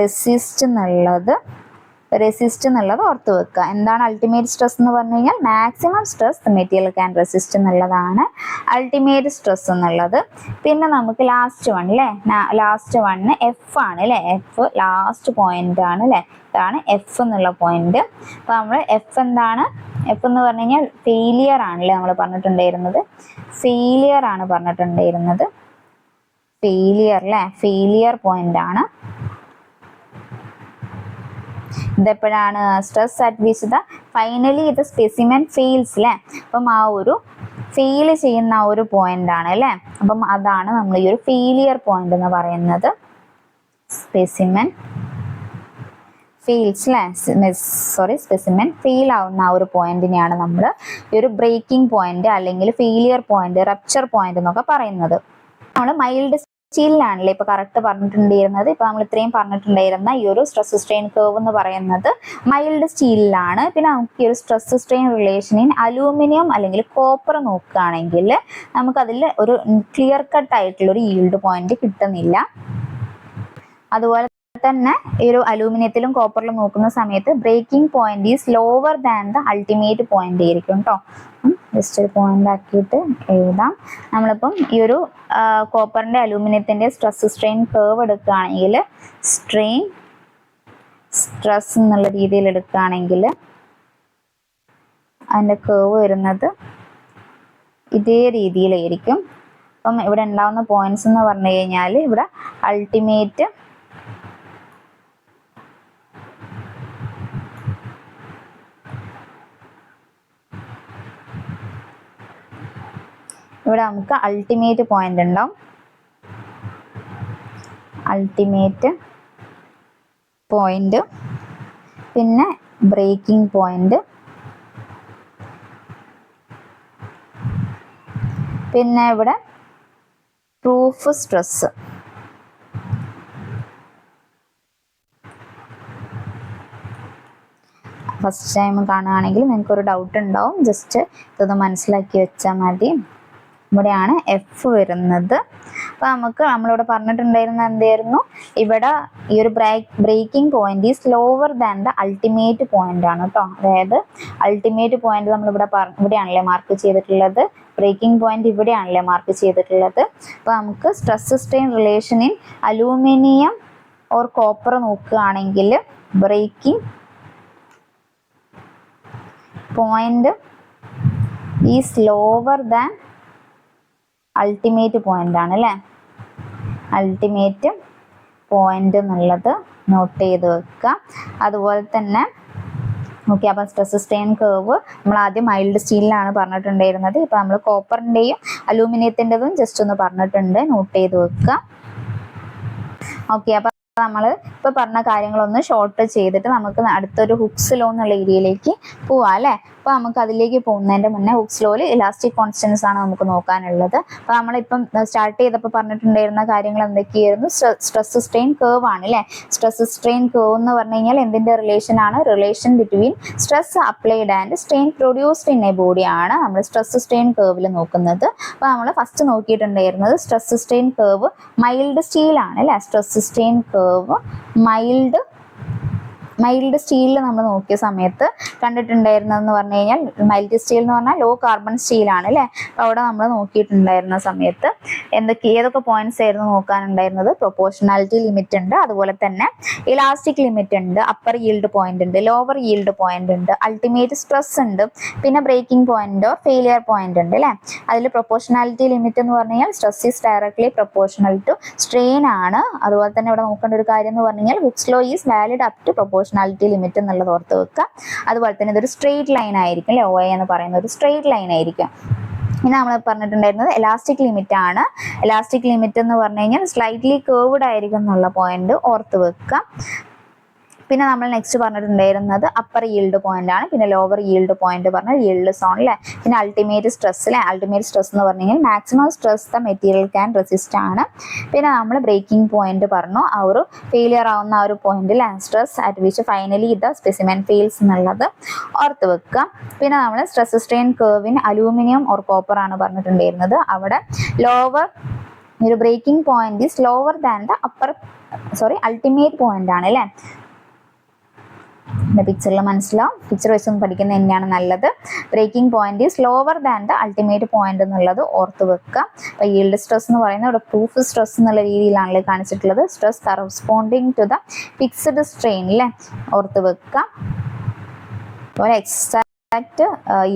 resist എന്നുള്ളത് റെസിസ്റ്റ് എന്നുള്ളത് ഓർത്ത് വെക്കുക. എന്താണ് അൾട്ടിമേറ്റ് സ്ട്രെസ് എന്ന് പറഞ്ഞു കഴിഞ്ഞാൽ maximum stress the material can resist എന്നുള്ളതാണ് അൾട്ടിമേറ്റ് സ്ട്രെസ് എന്നുള്ളത്. പിന്നെ നമുക്ക് ലാസ്റ്റ് വൺ അല്ലേ, ലാസ്റ്റ് വണ്ണ് എഫ് ആണ് അല്ലേ, എഫ് ലാസ്റ്റ് പോയിന്റ് ആണ് അല്ലേ, ഇതാണ് എഫ് എന്നുള്ള പോയിന്റ്. അപ്പോൾ നമ്മൾ എഫ് എന്താണ്, എഫ് എന്ന് പറഞ്ഞു കഴിഞ്ഞാൽ ഫെയിലിയർ ആണല്ലേ നമ്മൾ പറഞ്ഞിട്ടുണ്ടായിരുന്നത്, ഫെയിലിയർ ആണ് പറഞ്ഞിട്ടുണ്ടായിരുന്നത്, ഫെയിലിയർ അല്ലേ, ഫെയിലിയർ പോയിന്റ് ആണ്. ഇതെപ്പോഴാണ് stress at which the finally the specimen fails അല്ലേ, അപ്പം ആ ഒരു ഫെയിൽ ചെയ്യുന്ന ആ ഒരു പോയിന്റ് ആണ് അല്ലേ, അപ്പം അതാണ് നമ്മൾ ഈ ഒരു ഫെയിലിയർ പോയിന്റ് എന്ന് പറയുന്നത്. സ്പെസിമെൻ ഫെയിൽസ് അല്ലേ, സ്പെസിമെൻ ഫെയിൽ ആവുന്ന ആ ഒരു പോയിന്റിനെയാണ് നമ്മൾ ഈ ഒരു ബ്രേക്കിംഗ് പോയിന്റ് അല്ലെങ്കിൽ ഫെയിലിയർ പോയിന്റ്, റപ്ചർ പോയിന്റ് എന്നൊക്കെ പറയുന്നത്. നമ്മൾ മൈൽഡ് സ്റ്റീലിലാണല്ലേ ഇപ്പൊ കറക്റ്റ് പറഞ്ഞിട്ടുണ്ടായിരുന്നത്. ഇപ്പൊ നമ്മൾ ഇത്രയും പറഞ്ഞിട്ടുണ്ടായിരുന്ന ഈ ഒരു സ്ട്രെസ് സ്ട്രെയിൻ കർവ് എന്ന് പറയുന്നത് മൈൽഡ് സ്റ്റീലിലാണ്. പിന്നെ നമുക്ക് ഈ ഒരു സ്ട്രെസ് സ്ട്രെയിൻ റിലേഷനിൽ അലൂമിനിയം അല്ലെങ്കിൽ കോപ്പർ നോക്കുകയാണെങ്കിൽ നമുക്കതിൽ ഒരു ക്ലിയർ കട്ട് ആയിട്ടുള്ള ഒരു ഈൽഡ് പോയിന്റ് കിട്ടുന്നില്ല. അതുപോലെ തന്നെ ഈ ഒരു അലൂമിനിയത്തിലും കോപ്പറിലും നോക്കുന്ന സമയത്ത് breaking point is lower than the ultimate point ആയിരിക്കും കേട്ടോ. ജസ്റ്റ് ഒരു പോയിന്റ് ആക്കിയിട്ട് എഴുതാം. നമ്മളിപ്പം ഈ ഒരു കോപ്പറിന്റെ അലൂമിനിയത്തിന്റെ സ്ട്രെസ് സ്ട്രെയിൻ കർവ് എടുക്കുകയാണെങ്കിൽ സ്ട്രെയിൻ സ്ട്രെസ് എന്നുള്ള രീതിയിൽ എടുക്കുകയാണെങ്കിൽ അതിന്റെ കർവ് വരുന്നത് ഇതേ രീതിയിലായിരിക്കും. അപ്പം ഇവിടെ ഉണ്ടാവുന്ന പോയിന്റ്സ് എന്ന് പറഞ്ഞു കഴിഞ്ഞാൽ ഇവിടെ അൾട്ടിമേറ്റ് ഇവിടെ നമുക്ക് അൾട്ടിമേറ്റ് പോയിന്റ് ഉണ്ടാവും, അൾട്ടിമേറ്റ് പോയിന്റ്, പിന്നെ ബ്രേക്കിംഗ് പോയിന്റ്, പിന്നെ ഇവിടെ പ്രൂഫ് സ്ട്രെസ്. ഫസ്റ്റ് ടൈം കാണുകയാണെങ്കിൽ നിങ്ങൾക്കൊരു ഡൗട്ട് ഉണ്ടാവും, ജസ്റ്റ് ഇതൊന്ന് മനസ്സിലാക്കി വെച്ചാൽ മതി. ഇവിടെയാണ് എഫ് വരുന്നത്. അപ്പോൾ നമുക്ക് നമ്മളിവിടെ പറഞ്ഞിട്ടുണ്ടായിരുന്ന എന്തായിരുന്നു, ഇവിടെ ഈ ഒരു breaking point is lower than the ultimate point ആണ് കേട്ടോ. അതായത് അൾട്ടിമേറ്റ് പോയിന്റ് നമ്മളിവിടെ ഇവിടെയാണല്ലേ മാർക്ക് ചെയ്തിട്ടുള്ളത്, ബ്രേക്കിംഗ് പോയിന്റ് ഇവിടെയാണല്ലേ മാർക്ക് ചെയ്തിട്ടുള്ളത്. അപ്പോൾ നമുക്ക് സ്ട്രെസ് സ്ട്രെയിൻ റിലേഷനിൽ അലൂമിനിയം ഓർ കോപ്പർ നോക്കുകയാണെങ്കിൽ breaking point is lower than ultimate point ആണ് അല്ലേ, അൾട്ടിമേറ്റ് പോയിന്റ് എന്നുള്ളത് നോട്ട് ചെയ്ത് വെക്കുക. അതുപോലെ തന്നെ ഓക്കെ, അപ്പം സ്ട്രെസ് സ്ട്രെയിൻ കർവ് നമ്മൾ ആദ്യം മൈൽഡ് സ്റ്റീലിലാണ് പറഞ്ഞിട്ടുണ്ടായിരുന്നത്. ഇപ്പം നമ്മൾ കോപ്പറിൻ്റെയും അലൂമിനിയത്തിൻ്റെതും ജസ്റ്റ് ഒന്ന് പറഞ്ഞിട്ടുണ്ട്, നോട്ട് ചെയ്ത് വെക്കുക. ഓക്കെ, അപ്പം നമ്മൾ ഇപ്പോൾ പറഞ്ഞ കാര്യങ്ങളൊന്ന് ഷോർട്ട് ചെയ്തിട്ട് നമുക്ക് അടുത്തൊരു ഹുക്സ് ലോ എന്നുള്ള ഏരിയയിലേക്ക് പോവാം അല്ലേ. അപ്പോൾ നമുക്ക് അതിലേക്ക് പോകുന്നതിൻ്റെ മുന്നേ ഹുക്സ് ലോയിൽ ഇലാസ്റ്റിക് കോൺസ്റ്റൻസ് ആണ് നമുക്ക് നോക്കാനുള്ളത്. അപ്പോൾ നമ്മളിപ്പം സ്റ്റാർട്ട് ചെയ്തപ്പോൾ പറഞ്ഞിട്ടുണ്ടായിരുന്ന കാര്യങ്ങൾ എന്തൊക്കെയായിരുന്നു, സ്ട്രെസ് സ്ട്രെയിൻ കർവ് ആണ് അല്ലേ. സ്ട്രെസ് സ്ട്രെയിൻ കർവ് എന്ന് പറഞ്ഞു കഴിഞ്ഞാൽ എന്തിൻ്റെ റിലേഷൻ ആണ്, relation between stress applied and strain produced in a body ആണ് നമ്മൾ സ്ട്രെസ് സ്ട്രെയിൻ കർവിൽ നോക്കുന്നത്. അപ്പോൾ നമ്മൾ ഫസ്റ്റ് നോക്കിയിട്ടുണ്ടായിരുന്നത് stress strain curve mild steel ആണ് അല്ലേ. സ്ട്രെസ് സ്ട്രെയിൻ കർവ് മൈൽഡ് സ്റ്റീലിൽ നമ്മൾ നോക്കിയ സമയത്ത് കണ്ടിട്ടുണ്ടായിരുന്നതെന്ന് പറഞ്ഞു കഴിഞ്ഞാൽ മൈൽഡ് സ്റ്റീൽ എന്ന് പറഞ്ഞാൽ ലോ കാർബൺ സ്റ്റീലാണ് അല്ലേ. അപ്പോൾ അവിടെ നമ്മൾ നോക്കിയിട്ടുണ്ടായിരുന്ന സമയത്ത് ഏതൊക്കെ പോയിന്റ്സ് ആയിരുന്നു നോക്കാനുണ്ടായിരുന്നത്, പ്രൊപ്പോർഷണാലിറ്റി ലിമിറ്റ് ഉണ്ട്, അതുപോലെ തന്നെ ഇലാസ്റ്റിക് ലിമിറ്റ് ഉണ്ട്, അപ്പർ ഈൽഡ് പോയിന്റ് ഉണ്ട്, ലോവർ ഈൽഡ് പോയിന്റ് ഉണ്ട്, അൾട്ടിമേറ്റ് സ്ട്രെസ് ഉണ്ട്, പിന്നെ breaking point or failure point ഉണ്ട് അല്ലേ. അതിൽ പ്രൊപ്പോർഷണാലിറ്റി ലിമിറ്റ് എന്ന് പറഞ്ഞു കഴിഞ്ഞാൽ stress is directly proportional to strain ആണ്. അതുപോലെ തന്നെ ഇവിടെ നോക്കേണ്ട ഒരു കാര്യം എന്ന് പറഞ്ഞു കഴിഞ്ഞാൽ Hooke's law is valid up to proportionality limit എന്നുള്ളത് ഓർത്ത് വെക്കുക. അതുപോലെ തന്നെ ഇതൊരു സ്ട്രെയിറ്റ് ലൈൻ ആയിരിക്കും അല്ലേ, OA എന്ന് പറയുന്ന ഒരു സ്ട്രെയിറ്റ് ലൈൻ ആയിരിക്കും. ഇനി നമ്മൾ പറഞ്ഞിട്ടുണ്ടായിരുന്നത് എലാസ്റ്റിക് ലിമിറ്റ് ആണ്. എലാസ്റ്റിക് ലിമിറ്റ് എന്ന് പറഞ്ഞു കഴിഞ്ഞാൽ സ്ലൈറ്റ്ലി കേർവ്ഡ് ആയിരിക്കും എന്നുള്ള പോയിന്റ് ഓർത്ത് വെക്കുക. പിന്നെ നമ്മൾ നെക്സ്റ്റ് പറഞ്ഞിട്ടുണ്ടായിരുന്നത് അപ്പർ ഈൽഡ് പോയിന്റ് ആണ്, പിന്നെ ലോവർ ഈൽഡ് പോയിന്റ് പറഞ്ഞാൽ ഈൽഡ് സോൺ അല്ലേ. പിന്നെ അൾട്ടിമേറ്റ് സ്ട്രെസ് അല്ലേ, അൾട്ടിമേറ്റ് സ്ട്രെസ് എന്ന് പറഞ്ഞു കഴിഞ്ഞാൽ maximum stress the material can resist ആണ്. പിന്നെ നമ്മൾ ബ്രേക്കിംഗ് പോയിന്റ് പറഞ്ഞു, ആ ഒരു ഫെയിലിയർ ആവുന്ന ആ ഒരു പോയിന്റിൽ stress at which finally the specimen fails എന്നുള്ളത് ഓർത്ത് വെക്കുക. പിന്നെ നമ്മൾ സ്ട്രെസ് സ്ട്രെയിൻ കർവിന് അലൂമിനിയം ഓർ കോപ്പർ ആണ് പറഞ്ഞിട്ടുണ്ടായിരുന്നത്. അവിടെ ലോവർ ഒരു breaking point is lower than the ultimate point ആണ് അല്ലേ. പിക്ചറിൽ മനസ്സിലാവും. പിക്ചർ വെച്ചൊന്ന് പഠിക്കുന്നത് തന്നെയാണ് നല്ലത്. Breaking point is lower than the ultimate point എന്നുള്ളത് ഓർത്ത് വെക്കുക. അപ്പോൾ ഈൽഡ് സ്ട്രെസ് എന്ന് പറയുന്നത് ഇവിടെ പ്രൂഫ് സ്ട്രെസ് എന്നുള്ള രീതിയിലാണല്ലോ കാണിച്ചിട്ടുള്ളത്. Stress corresponding to the fixed strain അല്ലേ, ഓർത്ത് വെക്കുക. അപ്പോൾ exact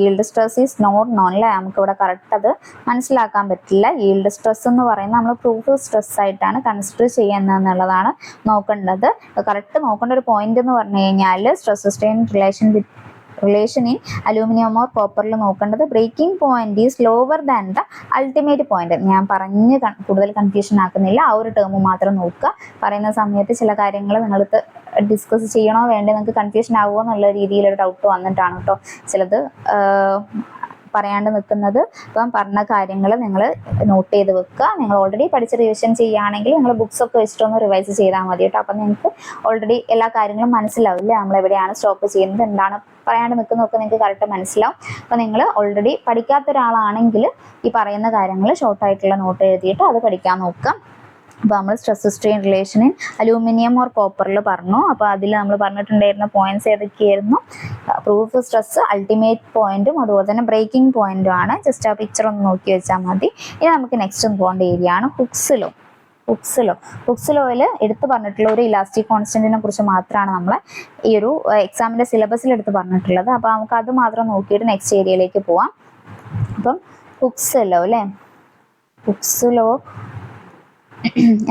yield stress is not known അല്ലേ, നമുക്കിവിടെ കറക്റ്റ് അത് മനസ്സിലാക്കാൻ പറ്റില്ല. ഈൽഡ് സ്ട്രെസ് എന്ന് പറയുന്നത് നമ്മൾ പ്രൂഫ് സ്ട്രെസ് ആയിട്ടാണ് കൺസിഡർ ചെയ്യുന്നത് എന്നുള്ളതാണ് നോക്കേണ്ടത്. കറക്റ്റ് നോക്കേണ്ട ഒരു പോയിന്റ് എന്ന് പറഞ്ഞു കഴിഞ്ഞാൽ stress strain relation in aluminium or കോപ്പറിൽ നോക്കേണ്ടത് breaking point is lower than the ultimate point. ഞാൻ പറഞ്ഞ് കൂടുതൽ കൺഫ്യൂഷൻ ആക്കുന്നില്ല, ആ ഒരു ടേം മാത്രം നോക്കുക. പറയുന്ന സമയത്ത് ചില കാര്യങ്ങൾ നിങ്ങൾക്ക് ഡിസ്കസ് ചെയ്യണോ വേണ്ടേ, നിങ്ങൾക്ക് കൺഫ്യൂഷൻ ആവുമോ എന്നുള്ള രീതിയിലൊരു ഡൗട്ട് വന്നിട്ടാണ് കേട്ടോ ചിലത് പറയാണ്ട് നിൽക്കുന്നത്. അപ്പം പറഞ്ഞ കാര്യങ്ങൾ നിങ്ങൾ നോട്ട് ചെയ്ത് വെക്കുക. നിങ്ങൾ ഓൾറെഡി പഠിച്ച് റിവിഷൻ ചെയ്യുകയാണെങ്കിൽ നിങ്ങൾ ബുക്സ് ഒക്കെ വെച്ചിട്ടൊന്ന് റിവൈസ് ചെയ്താൽ മതി കേട്ടോ. അപ്പം നിങ്ങൾക്ക് ഓൾറെഡി എല്ലാ കാര്യങ്ങളും മനസ്സിലാവില്ല, നമ്മൾ എവിടെയാണ് സ്റ്റോപ്പ് ചെയ്യുന്നത്, എന്താണ് പറയാണ്ട് നിൽക്കുന്നതൊക്കെ നിങ്ങൾക്ക് കറക്റ്റ് മനസ്സിലാവും. അപ്പോൾ നിങ്ങൾ ഓൾറെഡി പഠിക്കാത്ത ഒരാളാണെങ്കിൽ ഈ പറയുന്ന കാര്യങ്ങൾ ഷോർട്ടായിട്ടുള്ള നോട്ട് എഴുതിയിട്ട് അത് പഠിക്കാൻ നോക്കുക. അപ്പോൾ നമ്മൾ stress strain relation in aluminium or കോപ്പറിൽ പറഞ്ഞു. അപ്പോൾ അതിൽ നമ്മൾ പറഞ്ഞിട്ടുണ്ടായിരുന്ന പോയിന്റ്സ് ഏതൊക്കെയായിരുന്നു? പ്രൂഫ് സ്ട്രെസ്, അൾട്ടിമേറ്റ് പോയിന്റും അതുപോലെ തന്നെ ബ്രേക്കിംഗ് പോയിന്റും ആണ്. ജസ്റ്റ് ആ പിക്ചർ ഒന്ന് നോക്കി വെച്ചാൽ മതി. ഇനി നമുക്ക് നെക്സ്റ്റ് പോകേണ്ട ഏരിയ ആണ് ഹുക്സ് ലോ. ഹുക്സ് ലോയിൽ എടുത്ത് പറഞ്ഞിട്ടുള്ള ഒരു ഇലാസ്റ്റിക് കോൺസ്റ്റന്റിനെ കുറിച്ച് മാത്രമാണ് നമ്മൾ ഈ ഒരു എക്സാമിന്റെ സിലബസിൽ എടുത്ത് പറഞ്ഞിട്ടുള്ളത്. അപ്പോൾ നമുക്ക് അത് മാത്രം നോക്കിയിട്ട് നെക്സ്റ്റ് ഏരിയയിലേക്ക് പോവാം. അപ്പം ഹുക്സ് ലോ അല്ലേ, ഹുക്സ് ലോ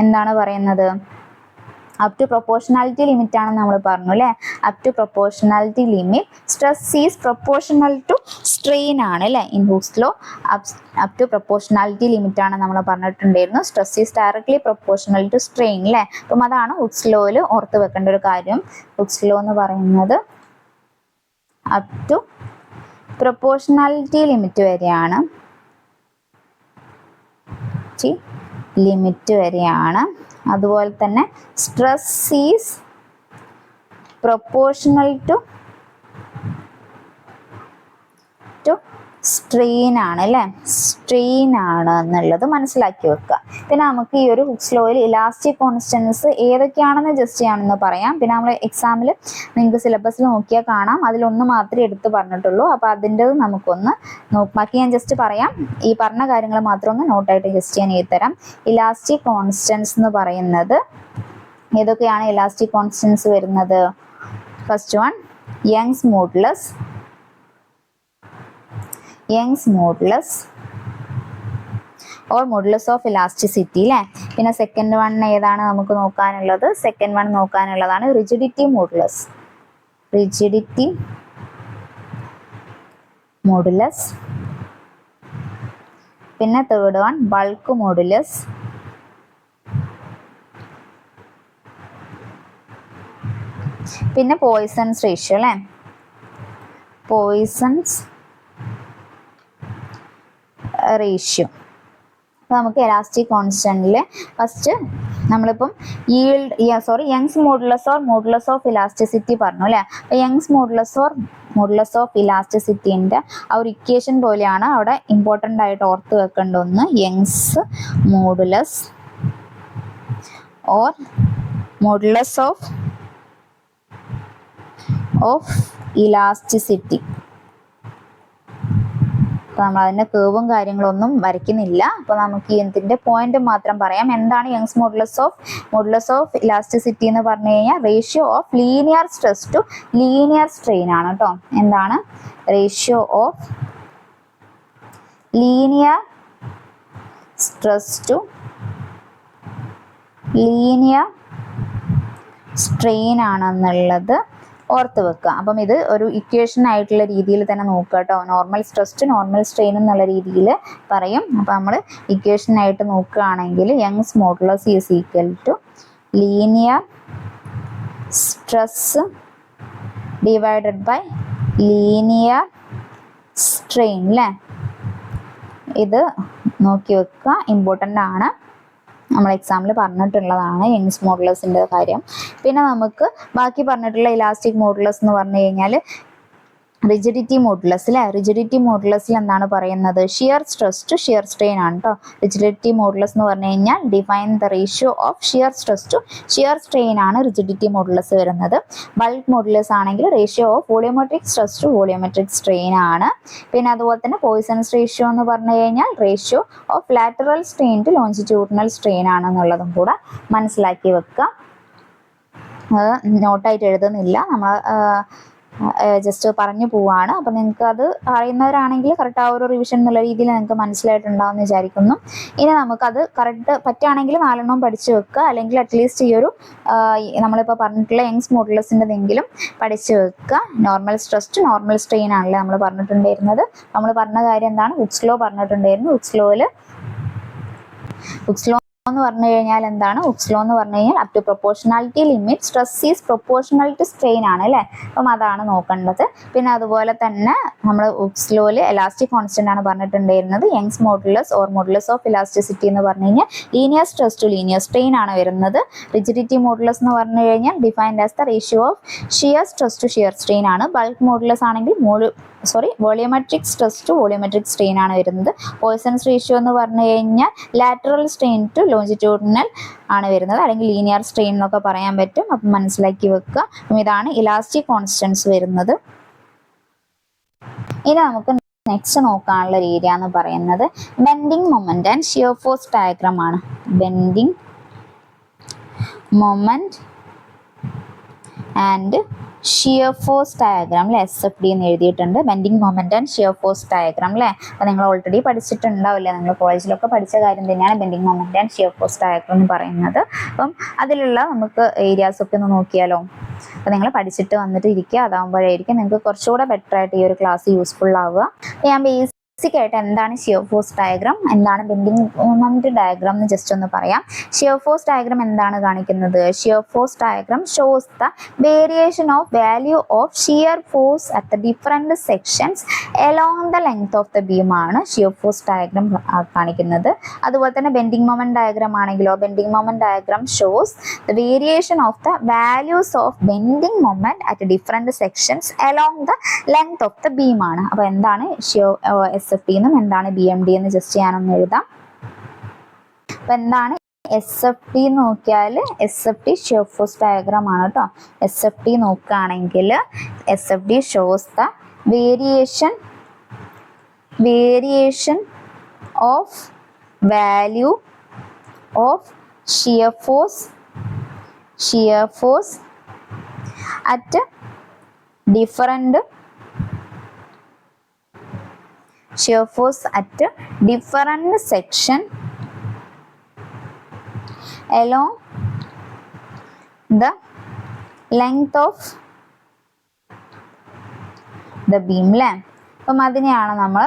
എന്താണ് പറയുന്നത്? അപ് ടു പ്രൊപ്പോർഷണാലിറ്റി ലിമിറ്റ് ആണെന്ന് നമ്മൾ പറഞ്ഞു അല്ലേ. Up to proportionality limit stress is proportional to strain ആണ് അല്ലേ. In Hooke's law up to proportionality limit ആണ് നമ്മൾ പറഞ്ഞിട്ടുണ്ടായിരുന്നു. Stress is directly proportional to strain അല്ലേ. അപ്പം അതാണ് ഹുക്സ് ലോയിൽ ഓർത്ത് വെക്കേണ്ട ഒരു കാര്യം. ഹുക്സ് ലോ എന്ന് പറയുന്നത് അപ് ടു പ്രൊപ്പോർഷണാലിറ്റി ലിമിറ്റ് വരെയാണ്, ലിമിറ്റ് വരെയാണ്. അതുപോലെ തന്നെ stress is proportional to strain ആണ് അല്ലേ, സ്ട്രെയിൻ ആണ് എന്നുള്ളത് മനസ്സിലാക്കി വെക്കുക. പിന്നെ നമുക്ക് ഈ ഒരു ഹുക്സ് ലോയിൽ ഇലാസ്റ്റിക് കോൺസ്റ്റൻസ് ഏതൊക്കെയാണെന്ന് ജസ്റ്റ് ഞാനൊന്ന് പറയാം. പിന്നെ നമ്മൾ എക്സാമിൽ നിങ്ങൾക്ക് സിലബസിൽ നോക്കിയാൽ കാണാം, അതിലൊന്ന് മാത്രമേ എടുത്ത് പറഞ്ഞിട്ടുള്ളൂ. അപ്പോൾ അതിൻ്റെത് നമുക്കൊന്ന് ബാക്കി ഞാൻ ജസ്റ്റ് പറയാം. ഈ പറഞ്ഞ കാര്യങ്ങൾ മാത്രം ഒന്ന് നോട്ടായിട്ട് ജസ്റ്റ് ഞാൻ എഴുതി തരാം. ഇലാസ്റ്റിക് കോൺസ്റ്റൻസ് എന്ന് പറയുന്നത് ഏതൊക്കെയാണ് ഇലാസ്റ്റിക് കോൺസ്റ്റൻസ് വരുന്നത്? First one Young's modulus, or modulus of elasticity അല്ലേ. പിന്നെ സെക്കൻഡ് വൺ ഏതാണ് നമുക്ക് നോക്കാനുള്ളത്? സെക്കൻഡ് വൺ നോക്കാനുള്ളതാണ് റിജിഡിറ്റി മോഡുലസ്. പിന്നെ തേർഡ് വൺ ബൾക്ക് മോഡുലസ്. പിന്നെ പോയിസൺസ് റേഷ്യോ അല്ലേ, പോയിസൺസ് റേഷ്യോ. നമുക്ക് എലാസ്റ്റിക് കോൺസ്റ്റന്റിൽ ഫസ്റ്റ് നമ്മളിപ്പം Young's modulus or modulus of elasticity പറഞ്ഞു അല്ലേ. അപ്പോൾ യങ്സ് മോഡുലസ് ഓഫ് ഇലാസ്റ്റിസിറ്റിൻ്റെ ആ ഒരു ഇക്വേഷൻ പോലെയാണ് അവിടെ ഇമ്പോർട്ടൻ്റ് ആയിട്ട് ഓർത്ത് വെക്കേണ്ട ഒന്ന്. Young's modulus or modulus of elasticity. അപ്പോൾ നമ്മൾ അതിൻ്റെ കേവും കാര്യങ്ങളൊന്നും വരയ്ക്കുന്നില്ല. അപ്പോൾ നമുക്ക് ഇതിൻ്റെ പോയിന്റ് മാത്രം പറയാം. എന്താണ് യങ്സ് മോഡുലസ് ഓഫ് ഇലാസ്റ്റിസിറ്റി എന്ന് പറഞ്ഞു കഴിഞ്ഞാൽ ratio of linear stress to linear strain ആണ് കേട്ടോ. എന്താണ് ratio of linear stress to linear strain ആണെന്നുള്ളത് ഓർത്ത് വെക്കുക. അപ്പം ഇത് ഒരു ഇക്വേഷൻ ആയിട്ടുള്ള രീതിയിൽ തന്നെ നോക്കുക കേട്ടോ. Normal stress to normal strain എന്നുള്ള രീതിയിൽ പറയും. അപ്പോൾ നമ്മൾ ഇക്വേഷൻ ആയിട്ട് നോക്കുകയാണെങ്കിൽ Young's modulus is equal to linear stress divided by linear strain അല്ലേ. ഇത് നോക്കി വെക്കുക, ഇമ്പോർട്ടൻ്റ് ആണ്. നമ്മൾ എക്സാമിൽ പറഞ്ഞിട്ടുള്ളതാണ് യങ്സ് മോഡുലസിൻ്റെ കാര്യം. പിന്നെ നമുക്ക് ബാക്കി പറഞ്ഞിട്ടുള്ള ഇലാസ്റ്റിക് മോഡുലസ് എന്ന് പറഞ്ഞു കഴിഞ്ഞാൽ റിജിഡിറ്റി മോഡുലസ് അല്ലെ, റിജിഡിറ്റി മോഡുലസിൽ എന്താണ് പറയുന്നത്, shear stress to shear strain ആണ് കേട്ടോ. റിജിഡിറ്റി മോഡുലസ് എന്ന് പറഞ്ഞു കഴിഞ്ഞാൽ define the ratio of shear stress to shear strain ആണ് റിജിഡിറ്റി മോഡുലസ് വരുന്നത്. ബൾക്ക് മോഡുലസ് ആണെങ്കിൽ ratio of volumetric stress to volumetric strain ആണ്. പിന്നെ അതുപോലെ തന്നെ പോയിസൺസ് റേഷ്യോ എന്ന് പറഞ്ഞു കഴിഞ്ഞാൽ ratio of lateral strain to longitudinal strain ആണെന്നുള്ളതും കൂടെ മനസ്സിലാക്കി വെക്കുക. അത് നോട്ടായിട്ട് എഴുതുന്നില്ല, നമ്മൾ ജസ്റ്റ് പറഞ്ഞു പോവാണ്. അപ്പം നിങ്ങൾക്ക് അത് അറിയുന്നവരാണെങ്കിൽ കറക്റ്റ് ആ ഒരു റിവിഷൻ എന്നുള്ള രീതിയിൽ നിങ്ങൾക്ക് മനസ്സിലായിട്ടുണ്ടാവും എന്ന് വിചാരിക്കുന്നു. ഇനി നമുക്കത് കറക്റ്റ് പറ്റുകയാണെങ്കിൽ 4 പഠിച്ചു വെക്കുക, അല്ലെങ്കിൽ അറ്റ്ലീസ്റ്റ് ഈ ഒരു നമ്മളിപ്പോൾ പറഞ്ഞിട്ടുള്ള യങ്സ് മോഡുലസിൻ്റെതെങ്കിലും പഠിച്ചു വെക്കുക. Normal stress to normal strain ആണല്ലേ നമ്മൾ പറഞ്ഞിട്ടുണ്ടായിരുന്നത്. നമ്മൾ പറഞ്ഞ കാര്യം എന്താണ്, ഹുക്സ് ലോ പറഞ്ഞിട്ടുണ്ടായിരുന്നു. ഹുക്സ് ലോ എന്ന് പറഞ്ഞു കഴിഞ്ഞാൽ എന്താണ്, ഹുക്സ് ലോ എന്ന് പറഞ്ഞു കഴിഞ്ഞാൽ up to proportionality limit stress is proportional to strain ആണ് അല്ലേ. അപ്പം അതാണ് നോക്കേണ്ടത്. പിന്നെ അതുപോലെ തന്നെ നമ്മൾ ഹുക്സ് ലോയിൽ എലാസ്റ്റിക് കോൺസ്റ്റന്റ് ആണ് പറഞ്ഞിട്ടുണ്ടായിരുന്നത്. Young's modulus or modulus of elasticity എന്ന് പറഞ്ഞു കഴിഞ്ഞാൽ linear stress to linear strain ആണ് വരുന്നത്. റിജിഡിറ്റി മോഡുലസ് എന്ന് പറഞ്ഞു കഴിഞ്ഞാൽ defined as the ratio of shear stress to shear strain ആണ്. ബൾക്ക് മോഡുലസ് ആണെങ്കിൽ volumetric stress to volumetric strain ആണ് വരുന്നത്. പോയ്സൺസ് റേഷ്യോ എന്ന് പറഞ്ഞു കഴിഞ്ഞാൽ ലാറ്ററൽ സ്ട്രെയിൻ ടു ലോഞ്ചിറ്റ്യൂഡിനൽ ആണ് വരുന്നത്, അല്ലെങ്കിൽ ലീനിയർ സ്ട്രെയിൻ എന്നൊക്കെ പറയാൻ പറ്റും. അപ്പം മനസ്സിലാക്കി വെക്കുക. അപ്പം ഇതാണ് ഇലാസ്റ്റിക് കോൺസ്റ്റൻസ് വരുന്നത്. ഇനി നമുക്ക് നെക്സ്റ്റ് നോക്കാനുള്ള ഏരിയ എന്ന് പറയുന്നത് bending moment and shear force diagram ആണ്. Bending moment and shear force diagram അല്ലെ, SFD എന്ന് എഴുതിയിട്ടുണ്ട്. Bending moment and shear force diagram അല്ലെ. അപ്പോൾ നിങ്ങൾ ഓൾറെഡി പഠിച്ചിട്ടുണ്ടാവില്ല, നിങ്ങൾ കോളേജിലൊക്കെ പഠിച്ച കാര്യം തന്നെയാണ് bending moment and shear force diagram എന്ന് പറയുന്നത്. അപ്പം അതിലുള്ള നമുക്ക് ഏരിയാസ് ഒക്കെ ഒന്ന് നോക്കിയാലോ. അപ്പോൾ നിങ്ങൾ പഠിച്ചിട്ട് വന്നിട്ട് ഇരിക്കുക, അതാകുമ്പോഴായിരിക്കും നിങ്ങൾക്ക് കുറച്ചുകൂടെ ബെറ്റർ ആയിട്ട് ഈ ഒരു ക്ലാസ് യൂസ്ഫുൾ ആവുക. ഞാൻ ബേസിക് ആയിട്ട് എന്താണ് ഷിയർ ഫോഴ്സ് ഡയഗ്രാം, എന്താണ് ബെൻഡിങ് മൊമെന്റ് ഡയഗ്രാം എന്ന് ജസ്റ്റ് ഒന്ന് പറയാം. ഷിയർ ഫോഴ്സ് ഡയഗ്രാം എന്താണ് കാണിക്കുന്നത്, shear force diagram shows the variation of value of shear force at the different sections along the length of the beam ആണ് shear force diagram കാണിക്കുന്നത്. അതുപോലെ തന്നെ bending moment diagram ആണെങ്കിലോ, bending moment diagram shows the variation of the values of bending moment at different sections along the length of the beam ആണ്. അപ്പോൾ എന്താണ് SFD എന്നും എന്താണ് BMD എന്ന് ജസ്റ്റ് ഞാനൊന്ന് എഴുതാം. അപ്പൊ എന്താണ് SFD നോക്കിയാൽ SFD ഷിയർ ഫോഴ്സ് ഡയഗ്രാം ആണ് കേട്ടോ. SFD നോക്കുകയാണെങ്കിൽ SFD shows the variation of value of shear force at different shear force at different section along the length of the beam അല്ലേ. അപ്പം അതിനെയാണ് നമ്മൾ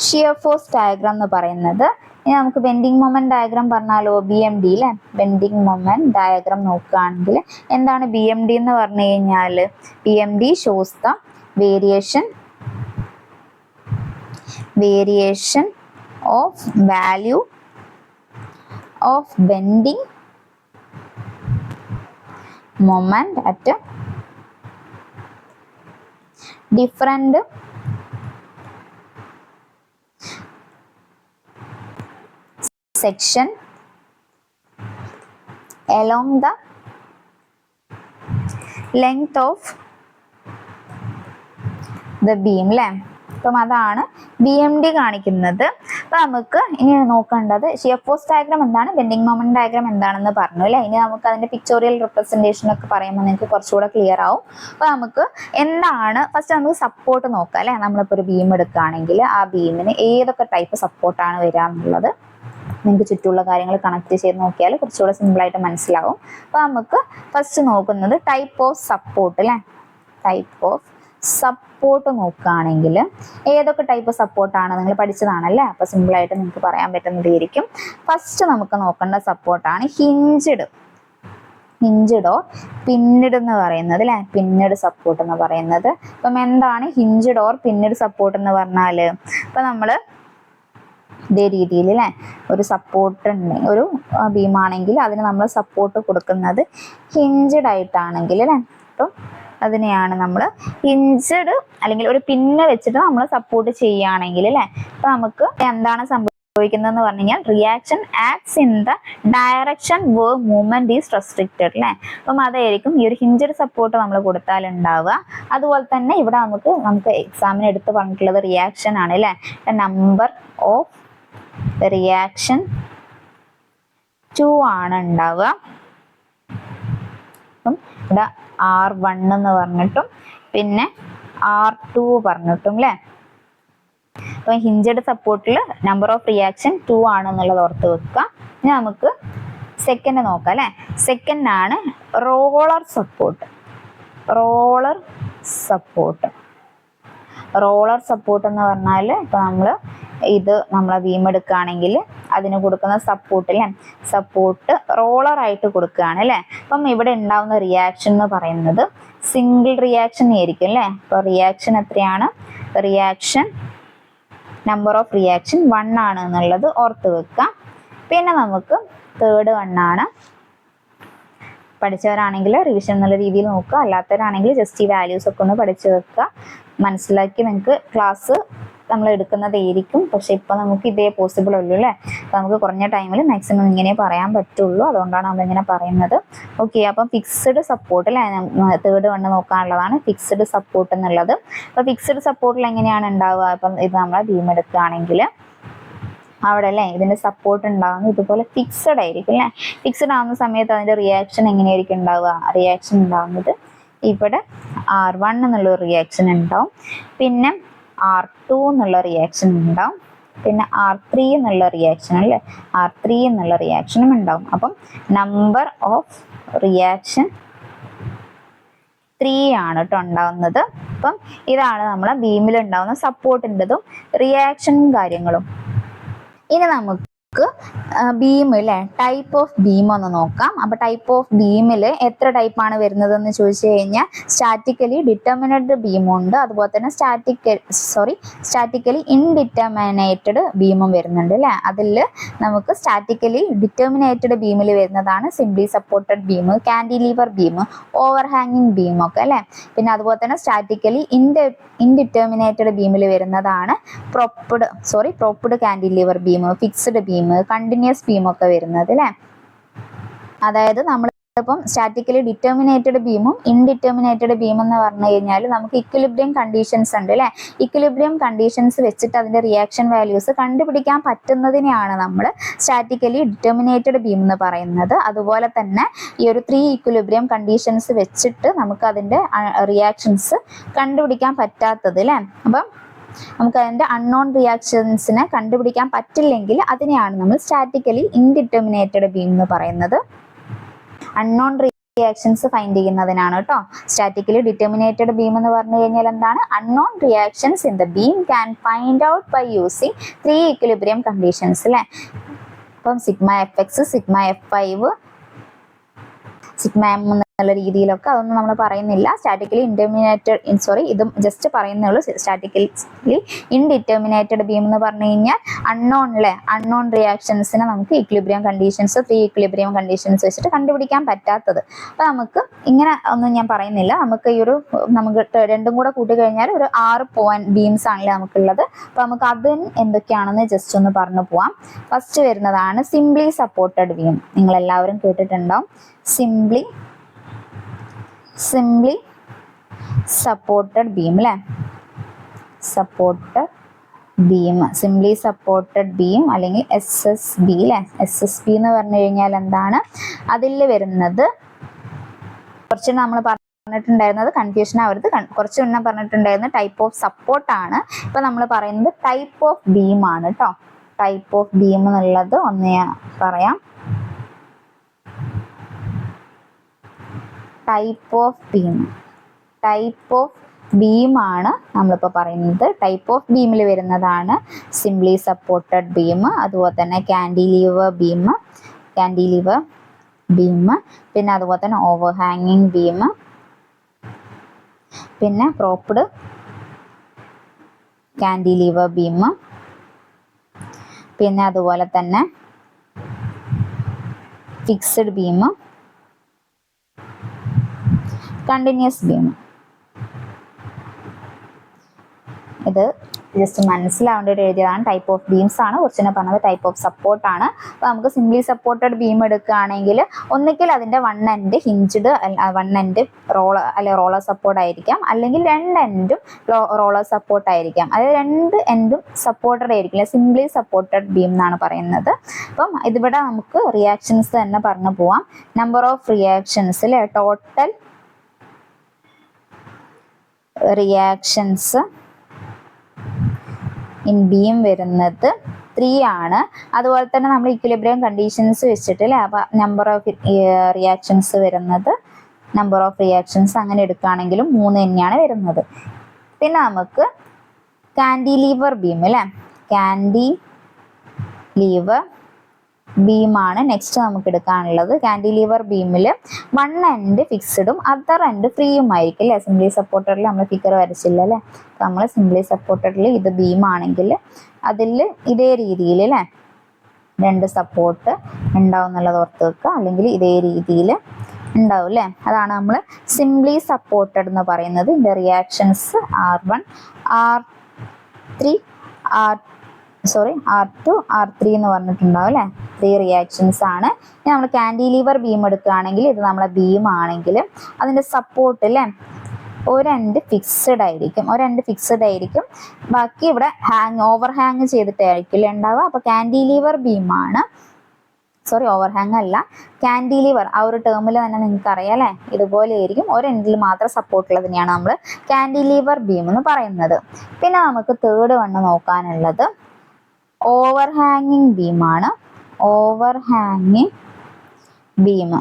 ഷിയർ ഫോഴ്സ് ഡയഗ്രാം എന്ന് പറയുന്നത്. ഇനി നമുക്ക് ബെൻഡിങ് മൊമെന്റ് ഡയഗ്രാം പറഞ്ഞാലോ, BMD അല്ലേ. ബെൻഡിങ് മൊമെന്റ് ഡയഗ്രാം നോക്കുകയാണെങ്കിൽ എന്താണ് BMD എന്ന് പറഞ്ഞു കഴിഞ്ഞാൽ, BMD shows the variation of value of bending moment at different section along the length of the beam അല്ലേ. അപ്പം അതാണ് BMD കാണിക്കുന്നത്. അപ്പം നമുക്ക് ഇനി നോക്കേണ്ടത് ഷിയർ ഫോഴ്സ് ഡയഗ്രാം എന്താണ്, ബെൻഡിങ് മൊമെന്റ് ഡയഗ്രാം എന്താണെന്ന് പറഞ്ഞു അല്ലേ. ഇനി നമുക്ക് അതിന്റെ പിക്ചോറിയൽ റിപ്രസെന്റേഷൻ ഒക്കെ പറയുമ്പോൾ നിങ്ങൾക്ക് കുറച്ചുകൂടെ ക്ലിയർ ആവും. അപ്പോൾ നമുക്ക് എന്താണ് ഫസ്റ്റ് നമുക്ക് സപ്പോർട്ട് നോക്കാം അല്ലേ. നമ്മളിപ്പോൾ ഒരു ബീം എടുക്കുകയാണെങ്കിൽ ആ ബീമിന് ഏതൊക്കെ ടൈപ്പ് സപ്പോർട്ടാണ് വരിക എന്നുള്ളത് നിങ്ങൾക്ക് ചുറ്റുമുള്ള കാര്യങ്ങൾ കണക്ട് ചെയ്ത് നോക്കിയാൽ കുറച്ചുകൂടെ സിമ്പിളായിട്ട് മനസ്സിലാവും. അപ്പോൾ നമുക്ക് ഫസ്റ്റ് നോക്കുന്നത് ടൈപ്പ് ഓഫ് സപ്പോർട്ട് അല്ലേ. ടൈപ്പ് ഓഫ് സപ്പോർട്ട് നോക്കുകയാണെങ്കിൽ ഏതൊക്കെ ടൈപ്പ് സപ്പോർട്ടാണ് നിങ്ങൾ പഠിച്ചതാണല്ലേ. അപ്പോൾ സിമ്പിളായിട്ട് നിങ്ങൾക്ക് പറയാൻ പറ്റുന്നതായിരിക്കും. ഫസ്റ്റ് നമുക്ക് നോക്കേണ്ട സപ്പോർട്ടാണ് ഹിഞ്ച്ഡ് ഓർ പിന്നഡ് എന്ന് പറയുന്നത് അല്ലേ. പിന്നഡ് സപ്പോർട്ട് എന്ന് പറയുന്നത്. അപ്പം എന്താണ് ഹിഞ്ച്ഡ് ഓർ പിന്നഡ് സപ്പോർട്ട് എന്ന് പറഞ്ഞാൽ, ഇപ്പം നമ്മൾ ഇതേ രീതിയിൽ അല്ലേ ഒരു സപ്പോർട്ട് ഉണ്ടെങ്കിൽ, ഒരു ബീമാണെങ്കിൽ അതിന് നമ്മൾ സപ്പോർട്ട് കൊടുക്കുന്നത് ഹിഞ്ച്ഡ് ആയിട്ടാണെങ്കിൽ അല്ലേ. അപ്പം അതിനെയാണ് നമ്മൾ ഹിഞ്ചഡ് അല്ലെങ്കിൽ ഒരു പിന്ന് വെച്ചിട്ട് നമ്മൾ സപ്പോർട്ട് ചെയ്യുകയാണെങ്കിൽ അല്ലേ. അപ്പൊ നമുക്ക് എന്താണ് സംഭവിക്കുന്നതെന്ന് പറഞ്ഞു കഴിഞ്ഞാൽ reaction acts in the direction where movement is restricted അല്ലേ. അപ്പം അതായിരിക്കും ഈ ഒരു ഹിഞ്ചഡ് സപ്പോർട്ട് നമ്മൾ കൊടുത്താൽ ഉണ്ടാവുക. അതുപോലെ തന്നെ ഇവിടെ നമുക്ക് എക്സാമിന് എടുത്ത് പറഞ്ഞിട്ടുള്ളത് റിയാക്ഷൻ ആണ് അല്ലേ. നമ്പർ ഓഫ് റിയാക്ഷൻ 2 ആണ് ഉണ്ടാവുക. അപ്പം ഇവിടെ R1 എന്ന് പറഞ്ഞിട്ടും പിന്നെ R2 പറഞ്ഞിട്ടും അല്ലേ. അപ്പൊ ഹിഞ്ചഡ് സപ്പോർട്ടിൽ നമ്പർ ഓഫ് റിയാക്ഷൻ 2 ആണെന്നുള്ളത് ഓർത്ത് വെക്കുക. ഇനി നമുക്ക് സെക്കൻഡ് നോക്കാം അല്ലെ. സെക്കൻഡ് ആണ് റോളർ സപ്പോർട്ട്. റോളർ സപ്പോർട്ട് എന്ന് പറഞ്ഞാൽ ഇപ്പൊ നമ്മളെ ബീം എടുക്കുകയാണെങ്കിൽ അതിന് കൊടുക്കുന്ന സപ്പോർട്ട് റോളർ ആയിട്ട് കൊടുക്കുകയാണ് അല്ലെ. അപ്പം ഇവിടെ ഉണ്ടാവുന്ന റിയാക്ഷൻ എന്ന് പറയുന്നത് സിംഗിൾ റിയാക്ഷൻ ആയിരിക്കും അല്ലെ. അപ്പൊ റിയാക്ഷൻ എത്രയാണ്? റിയാക്ഷൻ നമ്പർ ഓഫ് റിയാക്ഷൻ 1 ആണ് എന്നുള്ളത് ഓർത്ത് വെക്കാം. പിന്നെ നമുക്ക് തേർഡ് 1 ആണ്. പഠിച്ചവരാണെങ്കിൽ റിവിഷൻ എന്നുള്ള രീതിയിൽ നോക്കുക, അല്ലാത്തവരാണെങ്കിൽ ജസ്റ്റ് ഈ വാല്യൂസ് ഒക്കെ ഒന്ന് പഠിച്ചു വെക്കുക. മനസ്സിലാക്കി നിങ്ങൾക്ക് ക്ലാസ് നമ്മൾ എടുക്കുന്നതായിരിക്കും. പക്ഷെ ഇപ്പൊ നമുക്ക് ഇതേ പോസിബിൾ ഉള്ളൂ അല്ലേ. നമുക്ക് കുറഞ്ഞ ടൈമിൽ മാക്സിമം ഇങ്ങനെ പറയാൻ പറ്റുള്ളൂ, അതുകൊണ്ടാണ് നമ്മളിങ്ങനെ പറയുന്നത്. ഓക്കെ, അപ്പം ഫിക്സ്ഡ് സപ്പോർട്ട് അല്ലേ, തേർഡ് 1 നോക്കാനുള്ളതാണ് ഫിക്സ്ഡ് സപ്പോർട്ട് എന്നുള്ളത്. അപ്പൊ ഫിക്സ്ഡ് സപ്പോർട്ടിൽ എങ്ങനെയാണ് ഉണ്ടാവുക? അപ്പം ഇത് നമ്മളെ ബീം എടുക്കുകയാണെങ്കിൽ അവിടെ അല്ലേ ഇതിന്റെ സപ്പോർട്ട് ഉണ്ടാകുന്നത് ഇതുപോലെ ഫിക്സഡ് ആയിരിക്കും അല്ലേ. ഫിക്സഡ് ആവുന്ന സമയത്ത് അതിന്റെ റിയാക്ഷൻ എങ്ങനെയായിരിക്കും ഉണ്ടാവുക? റിയാക്ഷൻ ഉണ്ടാവുന്നത് ഇവിടെ R1 എന്നുള്ള റിയാക്ഷൻ ഉണ്ടാവും, പിന്നെ R2 എന്നുള്ള റിയാക്ഷൻ ഉണ്ടാവും, പിന്നെ R3 എന്നുള്ള റിയാക്ഷൻ അല്ലേ, R3 എന്നുള്ള റിയാക്ഷനും ഉണ്ടാവും. അപ്പം നമ്പർ ഓഫ് റിയാക്ഷൻ 3 ആണ് കേട്ടോ ഉണ്ടാവുന്നത്. അപ്പം ഇതാണ് നമ്മളെ ബീമിൽ ഉണ്ടാവുന്ന സപ്പോർട്ടിൻ്റെതും റിയാക്ഷനും കാര്യങ്ങളും. ഇനി നമുക്ക് ബീം അല്ലേ, ടൈപ്പ് ഓഫ് ബീം ഒന്ന് നോക്കാം. അപ്പൊ ടൈപ്പ് ഓഫ് ബീമിൽ എത്ര ടൈപ്പാണ് വരുന്നത് എന്ന് ചോദിച്ചു കഴിഞ്ഞാൽ സ്റ്റാറ്റിക്കലി ഡിറ്റർമിനേറ്റഡ് ബീം ഉണ്ട്, അതുപോലെ തന്നെ സ്റ്റാറ്റിക്കലി ഇൻഡിറ്റർമിനേറ്റഡ് ബീമും വരുന്നുണ്ട് അല്ലേ. അതിൽ നമുക്ക് സ്റ്റാറ്റിക്കലി ഡിറ്റർമിനേറ്റഡ് ബീമിൽ വരുന്നതാണ് simply supported beam, cantilever beam, over ഹാങ്ങിങ് ബീം ഒക്കെ അല്ലേ. പിന്നെ അതുപോലെ തന്നെ സ്റ്റാറ്റിക്കലി ഇൻഡിറ്റർമിനേറ്റഡ് ബീമിൽ വരുന്നതാണ് propped cantilever beam, fixed beam, continuous beam ഒക്കെ വരുന്നത് അല്ലേ. അതായത് നമ്മളിപ്പം സ്റ്റാറ്റിക്കലി ഡിറ്റർമിനേറ്റഡ് ബീമും ഇൻഡിറ്റർമിനേറ്റഡ് ബീം എന്ന് പറഞ്ഞു കഴിഞ്ഞാൽ നമുക്ക് ഇക്വിലിബ്രിയം കണ്ടീഷൻസ് ഉണ്ട് അല്ലേ. ഇക്വിലിബ്രിയം കണ്ടീഷൻസ് വെച്ചിട്ട് അതിന്റെ റിയാക്ഷൻ വാല്യൂസ് കണ്ടുപിടിക്കാൻ പറ്റുന്നതിനെയാണ് നമ്മൾ സ്റ്റാറ്റിക്കലി ഡിറ്റർമിനേറ്റഡ് ബീം എന്ന് പറയുന്നത്. അതുപോലെ തന്നെ ഈ ഒരു 3 ഇക്വിലിബ്രിയം കണ്ടീഷൻസ് വെച്ചിട്ട് നമുക്ക് അതിന്റെ റിയാക്ഷൻസ് കണ്ടുപിടിക്കാൻ പറ്റാത്തത് അല്ലേ. അപ്പം നമുക്ക് അതിന്റെ അൺനോൺ റിയാക്ഷൻസിനെ കണ്ടുപിടിക്കാൻ പറ്റില്ലെങ്കിൽ അതിനെയാണ് നമ്മൾ സ്റ്റാറ്റിക്കലി ഇൻഡിറ്റർമിനേറ്റഡ് ബീം എന്ന് പറയുന്നത്. അൺനോൺ റിയാക്ഷൻസ് ഫൈൻഡ് ചെയ്യുന്നതിനാണ് കേട്ടോ സ്റ്റാറ്റിക്കലി ഡിറ്റർമിനേറ്റഡ് ബീം എന്ന് പറഞ്ഞു കഴിഞ്ഞാൽ എന്താണ്? Unknown reactions in the beam can find out by using 3 equilibrium conditions അല്ലേ. അപ്പം σfx, σf5, σm എന്നുള്ള രീതിയിലൊക്കെ അതൊന്നും നമ്മൾ പറയുന്നില്ല. സ്റ്റാറ്റിക്കലി ഇതും ജസ്റ്റ് പറയുന്നുള്ളൂ. സ്റ്റാറ്റിക്കലി ഇൻഡിറ്റർമിനേറ്റഡ് ബീം എന്ന് പറഞ്ഞു കഴിഞ്ഞാൽ അൺനോൺ റിയാക്ഷൻസിനെ നമുക്ക് ഇക്വിലിബ്രിയം കണ്ടീഷൻസ് 3 ഇക്വിലിബ്രിയം കണ്ടീഷൻസ് വെച്ചിട്ട് കണ്ടുപിടിക്കാൻ പറ്റാത്തത്. അപ്പൊ നമുക്ക് ഇങ്ങനെ ഒന്നും ഞാൻ പറയുന്നില്ല. നമുക്ക് രണ്ടും കൂടെ കൂട്ടി കഴിഞ്ഞാൽ ഒരു 6 പോയിന്റ് ബീംസ് ആണല്ലേ നമുക്കുള്ളത്. അപ്പൊ നമുക്ക് അതിന് എന്തൊക്കെയാണെന്ന് ജസ്റ്റ് ഒന്ന് പറഞ്ഞു പോവാം. ഫസ്റ്റ് വരുന്നതാണ് സിംപ്ലി സപ്പോർട്ടഡ് ബീം. നിങ്ങൾ എല്ലാവരും കേട്ടിട്ടുണ്ടാവും സിംപ്ലി സപ്പോർട്ടഡ് ബീം അല്ലേ. സിംപ്ലി സപ്പോർട്ടഡ് ബീം അല്ലെങ്കിൽ SSB അല്ലേ. SSB എന്ന് പറഞ്ഞു കഴിഞ്ഞാൽ എന്താണ്? അതിൽ വരുന്നത് കുറച്ച് നമ്മൾ പറഞ്ഞിട്ടുണ്ടായിരുന്നത് കൺഫ്യൂഷൻ ആവരുത്, കുറച്ച് മുന്നേ പറഞ്ഞിട്ടുണ്ടായിരുന്ന ടൈപ്പ് ഓഫ് സപ്പോർട്ടാണ്. ഇപ്പൊ നമ്മൾ പറയുന്നത് ടൈപ്പ് ഓഫ് ബീം ആണ് കേട്ടോ. ടൈപ്പ് ഓഫ് ബീം എന്നുള്ളത് ഒന്ന് പറയാം. ടൈപ്പ് ഓഫ് ബീം ആണ് നമ്മളിപ്പോൾ പറയുന്നത്. ടൈപ്പ് ഓഫ് ബീമിൽ വരുന്നതാണ് സിംപ്ലി സപ്പോർട്ടഡ് ബീം, അതുപോലെ തന്നെ കാൻഡിലീവർ ബീം, പിന്നെ അതുപോലെ തന്നെ ഓവർ ഹാങ്ങിങ് ബീം, പിന്നെ പ്രോപ്ഡ് കാൻഡിലീവർ ബീം, പിന്നെ അതുപോലെ തന്നെ ഫിക്സ്ഡ് ബീം, കണ്ടിന്യൂസ് ബീം. ഇത് ജസ്റ്റ് മനസ്സിലാവേണ്ട ഒരു എഴുതിയതാണ്. ടൈപ്പ് ഓഫ് ബീംസ് ആണ്. ക്വസ്റ്റ്യൻ പറഞ്ഞത് ടൈപ്പ് ഓഫ് സപ്പോർട്ട് ആണ്. അപ്പോൾ നമുക്ക് സിംപ്ലി സപ്പോർട്ടഡ് ബീം എടുക്കുകയാണെങ്കിൽ ഒന്നുകിൽ അതിൻ്റെ one end hinged, one end roller support ആയിരിക്കാം, അല്ലെങ്കിൽ രണ്ട് എൻഡും റോളർ സപ്പോർട്ട് ആയിരിക്കാം. അതായത് രണ്ട് എൻഡും സപ്പോർട്ടഡ് ആയിരിക്കില്ല, സിംപ്ലി സപ്പോർട്ടഡ് ബീം എന്നാണ് പറയുന്നത്. അപ്പം ഇതിവിടെ നമുക്ക് റിയാക്ഷൻസ് തന്നെ പറഞ്ഞു പോവാം. നമ്പർ ഓഫ് റിയാക്ഷൻസിൽ ടോട്ടൽ റിയാക്ഷൻസ് ഇൻ ബീം വരുന്നത് 3 ആണ്. അതുപോലെ തന്നെ നമ്മൾ ഇക്വിലിബ്രിയം കണ്ടീഷൻസ് വെച്ചിട്ട് അല്ലേ, അപ്പോൾ നമ്പർ ഓഫ് റിയാക്ഷൻസ് വരുന്നത്, നമ്പർ ഓഫ് റിയാക്ഷൻസ് അങ്ങനെ എടുക്കുകയാണെങ്കിലും 3 തന്നെയാണ് വരുന്നത്. പിന്നെ നമുക്ക് കാൻഡിലീവർ ബീം അല്ലേ, കാൻഡിലീവർ ബീമാണ് നെക്സ്റ്റ് നമുക്ക് എടുക്കാനുള്ളത്. കാൻഡിലീവർ ബീമിൽ വൺ എൻഡ് ഫിക്സ്ഡും അതർ എൻഡ് ഫ്രീയും ആയിരിക്കും അല്ലേ. സിംപ്ലി സപ്പോർട്ടഡിൽ നമ്മൾ ഫിഗർ വരച്ചില്ല അല്ലേ. അപ്പോൾ നമ്മൾ സിംപ്ലി സപ്പോർട്ടഡിൽ ഇത് ബീമാണെങ്കിൽ അതിൽ ഇതേ രീതിയിൽ അല്ലേ രണ്ട് സപ്പോർട്ട് ഉണ്ടാവും എന്നുള്ളത് ഓർത്ത് വെക്കുക, അല്ലെങ്കിൽ ഇതേ രീതിയിൽ ഉണ്ടാവും അല്ലേ. അതാണ് നമ്മൾ സിംപ്ലി സപ്പോർട്ടഡ് എന്ന് പറയുന്നത്. ഇതിൻ്റെ reactions R1, R3, R2, R3 എന്ന് പറഞ്ഞിട്ടുണ്ടാവും അല്ലേ. 3 റിയാക്ഷൻസ് ആണ്. നമ്മൾ കാൻഡിലീവർ ബീം എടുക്കുകയാണെങ്കിൽ ഇത് നമ്മളെ ബീം ആണെങ്കിൽ അതിൻ്റെ സപ്പോർട്ട് അല്ലേ ഒരെൻഡ് ഫിക്സ്ഡ് ആയിരിക്കും, ബാക്കി ഇവിടെ ഓവർ ഹാങ് ചെയ്തിട്ടായിരിക്കില്ല ഉണ്ടാവുക. അപ്പോൾ കാൻഡിലീവർ ബീമാണ്, ഓവർ ഹാങ് അല്ല, കാൻഡിലീവർ ആ ഒരു ടേമിൽ തന്നെ നിങ്ങൾക്ക് അറിയാം അല്ലേ. ഇതുപോലെ ആയിരിക്കും, ഒരെൻഡിൽ മാത്രം സപ്പോർട്ടുള്ളതിനെയാണ് നമ്മൾ കാൻഡിലീവർ ബീം എന്ന് പറയുന്നത്. പിന്നെ നമുക്ക് തേർഡ് വണ്ണ് നോക്കാനുള്ളത് ഓവർ ഹാങ്ങിങ് ബീമാണ്. ഓവർ ഹാങ്ങിങ് ബീം